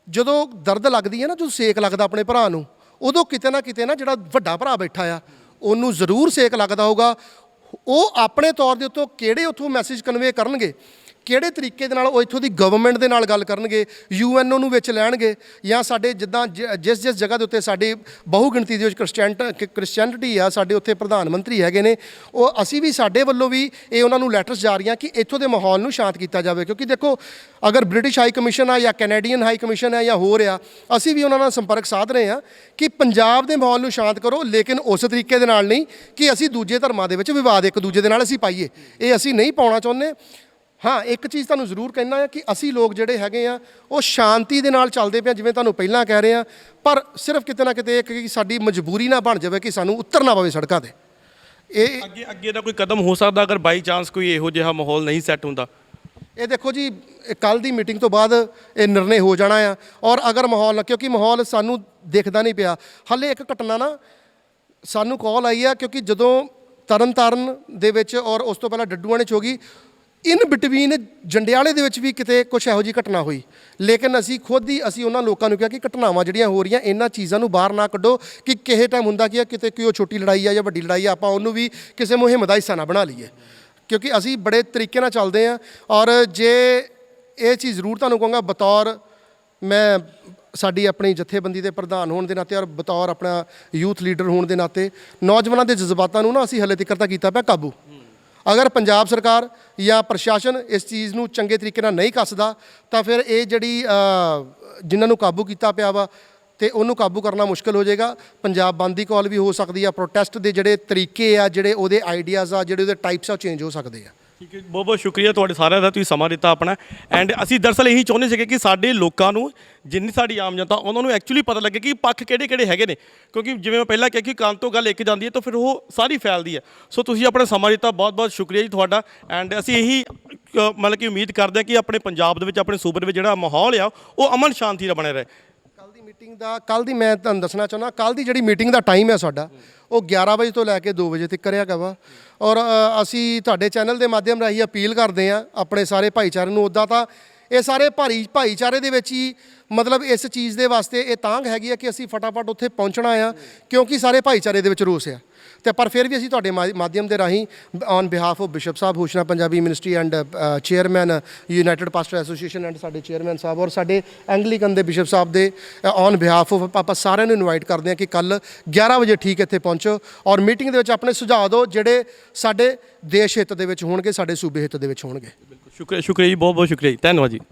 ਜਦੋਂ ਦਰਦ ਲੱਗਦੀ ਹੈ ਨਾ, ਜਦੋਂ ਸੇਕ ਲੱਗਦਾ ਆਪਣੇ ਭਰਾ ਨੂੰ, ਉਦੋਂ ਕਿਤੇ ਨਾ ਜਿਹੜਾ ਵੱਡਾ ਭਰਾ ਬੈਠਾ ਆ ਉਹਨੂੰ ਜ਼ਰੂਰ ਸੇਕ ਲੱਗਦਾ ਹੋਊਗਾ। ਉਹ ਆਪਣੇ ਤੌਰ ਦੇ ਉੱਤੋਂ ਕਿਹੜੇ ਉੱਥੋਂ ਮੈਸੇਜ ਕਨਵੇ ਕਰਨਗੇ, ਕਿਹੜੇ ਤਰੀਕੇ ਦੇ ਨਾਲ ਉਹ ਇੱਥੋਂ ਦੀ ਗਵਰਨਮੈਂਟ ਦੇ ਨਾਲ ਗੱਲ ਕਰਨਗੇ, UNO ਨੂੰ ਵਿੱਚ ਲੈਣਗੇ, ਜਾਂ ਸਾਡੇ ਜਿੱਦਾਂ ਜਿਸ ਜਗ੍ਹਾ ਦੇ ਉੱਤੇ ਸਾਡੀ ਬਹੁ ਗਿਣਤੀ ਦੇ ਵਿੱਚ ਕ੍ਰਿਸਚੈਨਿਟੀ ਆ, ਸਾਡੇ ਉੱਥੇ ਪ੍ਰਧਾਨ ਮੰਤਰੀ ਹੈਗੇ ਨੇ, ਉਹ ਅਸੀਂ ਵੀ ਸਾਡੇ ਵੱਲੋਂ ਵੀ ਇਹ ਉਹਨਾਂ ਨੂੰ ਲੈਟਰਸ ਜਾ ਰਹੀਆਂ ਕਿ ਇੱਥੋਂ ਦੇ ਮਾਹੌਲ ਨੂੰ ਸ਼ਾਂਤ ਕੀਤਾ ਜਾਵੇ। ਕਿਉਂਕਿ ਦੇਖੋ ਅਗਰ ਬ੍ਰਿਟਿਸ਼ ਹਾਈ ਕਮਿਸ਼ਨ ਆ ਜਾਂ ਕੈਨੇਡੀਅਨ ਹਾਈ ਕਮਿਸ਼ਨ ਹੈ ਜਾਂ ਹੋਰ ਆ, ਅਸੀਂ ਵੀ ਉਹਨਾਂ ਨਾਲ ਸੰਪਰਕ ਸਾਧ ਰਹੇ ਹਾਂ ਕਿ ਪੰਜਾਬ ਦੇ ਮਾਹੌਲ ਨੂੰ ਸ਼ਾਂਤ ਕਰੋ, ਲੇਕਿਨ ਉਸ ਤਰੀਕੇ ਦੇ ਨਾਲ ਨਹੀਂ ਕਿ ਅਸੀਂ ਦੂਜੇ ਧਰਮਾਂ ਦੇ ਵਿੱਚ ਵਿਵਾਦ ਇੱਕ ਦੂਜੇ ਦੇ ਨਾਲ ਅਸੀਂ ਪਾਈਏ। ਇਹ ਅਸੀਂ ਨਹੀਂ ਪਾਉਣਾ ਚਾਹੁੰਦੇ। ਹਾਂ, ਇੱਕ ਚੀਜ਼ ਤੁਹਾਨੂੰ ਜ਼ਰੂਰ ਕਹਿਣਾ ਹੈ ਕਿ ਅਸੀਂ ਲੋਕ ਜਿਹੜੇ ਹੈਗੇ ਆ ਉਹ ਸ਼ਾਂਤੀ ਦੇ ਨਾਲ ਚੱਲਦੇ ਪਏ, ਜਿਵੇਂ ਤੁਹਾਨੂੰ ਪਹਿਲਾਂ ਕਹਿ ਰਹੇ ਆ, ਪਰ ਸਿਰਫ ਕਿਤੇ ਨਾ ਕਿਤੇ ਕਿ ਸਾਡੀ ਮਜਬੂਰੀ ਨਾ ਬਣ ਜਾਵੇ ਕਿ ਸਾਨੂੰ ਉਤਰਨਾ ਪਵੇ ਸੜਕਾਂ 'ਤੇ। ਇਹ ਅੱਗੇ ਦਾ ਕੋਈ ਕਦਮ ਹੋ ਸਕਦਾ ਅਗਰ ਬਾਈ ਚਾਂਸ ਕੋਈ ਇਹੋ ਜਿਹਾ ਮਾਹੌਲ ਨਹੀਂ ਸੈੱਟ ਹੁੰਦਾ? ਇਹ ਦੇਖੋ ਜੀ, ਕੱਲ੍ਹ ਦੀ ਮੀਟਿੰਗ ਤੋਂ ਬਾਅਦ ਇਹ ਨਿਰਣੇ ਹੋ ਜਾਣਾ ਆ। ਔਰ ਅਗਰ ਮਾਹੌਲ, ਕਿਉਂਕਿ ਮਾਹੌਲ ਸਾਨੂੰ ਦਿਖਦਾ ਨਹੀਂ ਪਿਆ ਹਾਲੇ। ਇੱਕ ਘਟਨਾ ਨਾ ਸਾਨੂੰ ਕਾਲ ਆਈ ਆ, ਕਿਉਂਕਿ ਜਦੋਂ ਤਰਨਤਾਰਨ ਦੇ ਵਿੱਚ ਔਰ ਉਸ ਤੋਂ ਪਹਿਲਾਂ ਡੱਡੂਆਣੇ 'ਚ ਹੋ ਗਈ, ਇਨ ਬਿਟਵੀਨ ਜੰਡਿਆਲੇ ਦੇ ਵਿੱਚ ਵੀ ਕਿਤੇ ਕੁਛ ਇਹੋ ਜਿਹੀ ਘਟਨਾ ਹੋਈ। ਲੇਕਿਨ ਅਸੀਂ ਖੁਦ ਹੀ ਉਹਨਾਂ ਲੋਕਾਂ ਨੂੰ ਕਿਹਾ ਕਿ ਘਟਨਾਵਾਂ ਜਿਹੜੀਆਂ ਹੋ ਰਹੀਆਂ, ਇਹਨਾਂ ਚੀਜ਼ਾਂ ਨੂੰ ਬਾਹਰ ਨਾ ਕੱਢੋ ਕਿ ਕਿਸੇ ਟਾਈਮ ਹੁੰਦਾ ਕੀ ਆ, ਕਿਤੇ ਕੋਈ ਉਹ ਛੋਟੀ ਲੜਾਈ ਆ ਜਾਂ ਵੱਡੀ ਲੜਾਈ ਆ, ਆਪਾਂ ਉਹਨੂੰ ਵੀ ਕਿਸੇ ਮੁਹਿੰਮ ਦਾ ਹਿੱਸਾ ਨਾ ਬਣਾ ਲਈਏ। ਕਿਉਂਕਿ ਅਸੀਂ ਬੜੇ ਤਰੀਕੇ ਨਾਲ ਚੱਲਦੇ ਹਾਂ। ਔਰ ਜੇ ਇਹ ਚੀਜ਼ ਜ਼ਰੂਰ ਤੁਹਾਨੂੰ ਕਹਾਂਗਾ, ਬਤੌਰ ਮੈਂ ਸਾਡੀ ਆਪਣੀ ਜਥੇਬੰਦੀ ਦੇ ਪ੍ਰਧਾਨ ਹੋਣ ਦੇ ਨਾਤੇ ਔਰ ਬਤੌਰ ਆਪਣਾ ਯੂਥ ਲੀਡਰ ਹੋਣ ਦੇ ਨਾਤੇ, ਨੌਜਵਾਨਾਂ ਦੇ ਜਜ਼ਬਾਤਾਂ ਨੂੰ ਨਾ ਅਸੀਂ ਹਲੇ ਤੱਕ ਤਾਂ ਕੀਤਾ ਪਿਆ ਕਾਬੂ। ਅਗਰ ਪੰਜਾਬ ਸਰਕਾਰ ਜਾਂ ਪ੍ਰਸ਼ਾਸਨ ਇਸ ਚੀਜ਼ ਨੂੰ ਚੰਗੇ ਤਰੀਕੇ ਨਾਲ ਨਹੀਂ ਕੱਸਦਾ ਤਾਂ ਫਿਰ ਇਹ ਜਿਹੜੀ ਜਿਨ੍ਹਾਂ ਨੂੰ ਕਾਬੂ ਕੀਤਾ ਪਿਆ ਵਾ ਤੇ ਉਹਨੂੰ ਕਾਬੂ ਕਰਨਾ ਮੁਸ਼ਕਲ ਹੋ ਜਾਏਗਾ। ਪੰਜਾਬ ਬੰਦ ਦੀ ਕਾਲ ਵੀ ਹੋ ਸਕਦੀ ਆ। ਪ੍ਰੋਟੈਸਟ ਦੇ ਜਿਹੜੇ ਤਰੀਕੇ ਆ, ਜਿਹੜੇ ਉਹਦੇ ਆਈਡੀਆਜ਼ ਆ, ਜਿਹੜੇ ਉਹਦੇ ਟਾਈਪਸ ਆ, ਚੇਂਜ ਹੋ ਸਕਦੇ ਆ। ਠੀਕ ਹੈ, ਬਹੁਤ ਬਹੁਤ ਸ਼ੁਕਰੀਆ ਤੁਹਾਡੇ ਸਾਰਿਆਂ ਦਾ, ਤੁਸੀਂ ਸਮਾਂ ਦਿੱਤਾ ਆਪਣਾ। ਐਂਡ ਅਸੀਂ ਦਰਅਸਲ ਇਹੀ ਚਾਹੁੰਦੇ ਸੀਗੇ ਕਿ ਸਾਡੇ ਲੋਕਾਂ ਨੂੰ, ਜਿੰਨੀ ਸਾਡੀ ਆਮ ਜਨਤਾ, ਉਹਨਾਂ ਨੂੰ ਐਕਚੁਅਲੀ ਪਤਾ ਲੱਗੇ ਕਿ ਪੱਖ ਕਿਹੜੇ ਹੈਗੇ ਨੇ। ਕਿਉਂਕਿ ਜਿਵੇਂ ਮੈਂ ਪਹਿਲਾਂ ਕਿਹਾ ਕਿ ਕੰਨ ਤੋਂ ਗੱਲ ਇੱਕ ਜਾਂਦੀ ਹੈ ਤਾਂ ਫਿਰ ਉਹ ਸਾਰੀ ਫੈਲਦੀ ਹੈ। ਸੋ ਤੁਸੀਂ ਆਪਣਾ ਸਮਾਂ ਦਿੱਤਾ, ਬਹੁਤ ਬਹੁਤ ਸ਼ੁਕਰੀਆ ਜੀ ਤੁਹਾਡਾ। ਐਂਡ ਅਸੀਂ ਇਹੀ ਮਤਲਬ ਕਿ ਉਮੀਦ ਕਰਦੇ ਹਾਂ ਕਿ ਆਪਣੇ ਪੰਜਾਬ ਦੇ ਵਿੱਚ, ਆਪਣੇ ਸੂਬੇ ਦੇ ਵਿੱਚ ਜਿਹੜਾ ਮਾਹੌਲ ਆ ਉਹ ਅਮਨ ਸ਼ਾਂਤੀ ਦਾ ਬਣਿਆ ਰਹੇ। ਕੱਲ੍ਹ ਦੀ ਮੈਂ ਤੁਹਾਨੂੰ ਦੱਸਣਾ ਚਾਹੁੰਦਾ, ਕੱਲ੍ਹ ਦੀ ਜਿਹੜੀ ਮੀਟਿੰਗ ਦਾ ਟਾਈਮ ਹੈ ਸਾਡਾ, ਉਹ 11 ਵਜੇ ਤੋਂ ਲੈ ਕੇ 2 ਵਜੇ ਤੱਕ ਹੈਗਾ ਵਾ। ਔਰ ਅਸੀਂ ਤੁਹਾਡੇ ਚੈਨਲ ਦੇ ਮਾਧਿਅਮ ਰਾਹੀਂ ਅਪੀਲ ਕਰਦੇ ਹਾਂ ਆਪਣੇ ਸਾਰੇ ਭਾਈਚਾਰੇ ਨੂੰ। ਉੱਦਾਂ ਤਾਂ ਇਹ ਸਾਰੇ ਭਾਈਚਾਰੇ ਦੇ ਵਿੱਚ ਹੀ ਮਤਲਬ ਇਸ ਚੀਜ਼ ਦੇ ਵਾਸਤੇ ਇਹ ਤਾਂਘ ਹੈਗੀ ਆ ਕਿ ਅਸੀਂ ਫਟਾਫਟ ਉੱਥੇ ਪਹੁੰਚਣਾ ਆ, ਕਿਉਂਕਿ ਸਾਰੇ ਭਾਈਚਾਰੇ ਦੇ ਵਿੱਚ ਰੋਸ ਆ। ਤੇ ਪਰ ਫਿਰ ਵੀ ਅਸੀਂ ਤੁਹਾਡੇ ਮਾਧਿਅਮ ਦੇ ਰਾਹੀਂ ਔਨ ਬਿਹਾਫ ਆਫ ਬਿਸ਼ਪ ਸਾਹਿਬ, Hosanna Punjabi ministry and chairman united pastor association and ਸਾਡੇ ਚੇਅਰਮੈਨ ਸਾਹਿਬ ਔਰ ਸਾਡੇ ਐਂਗਲੀਕਨ ਦੇ ਬਿਸ਼ਪ ਸਾਹਿਬ ਦੇ ਔਨ ਬਿਹਾਫ ਆਫ ਆਪਾਂ ਸਾਰਿਆਂ ਨੂੰ ਇਨਵਾਈਟ ਕਰਦੇ ਹਾਂ ਕਿ ਕੱਲ 11 ਵਜੇ ਠੀਕ ਇੱਥੇ ਪਹੁੰਚੋ ਔਰ ਮੀਟਿੰਗ ਦੇ ਵਿੱਚ ਆਪਣੇ ਸੁਝਾਅ ਦਿਓ ਜਿਹੜੇ ਸਾਡੇ ਦੇਸ਼ ਹਿੱਤ ਦੇ ਵਿੱਚ ਹੋਣਗੇ, ਸਾਡੇ ਸੂਬੇ ਹਿੱਤ ਦੇ ਵਿੱਚ ਹੋਣਗੇ। ਸ਼ੁਕਰੀਆ ਜੀ, ਬਹੁਤ ਬਹੁਤ ਸ਼ੁਕਰੀਆ ਜੀ, ਧੰਨਵਾਦ ਜੀ।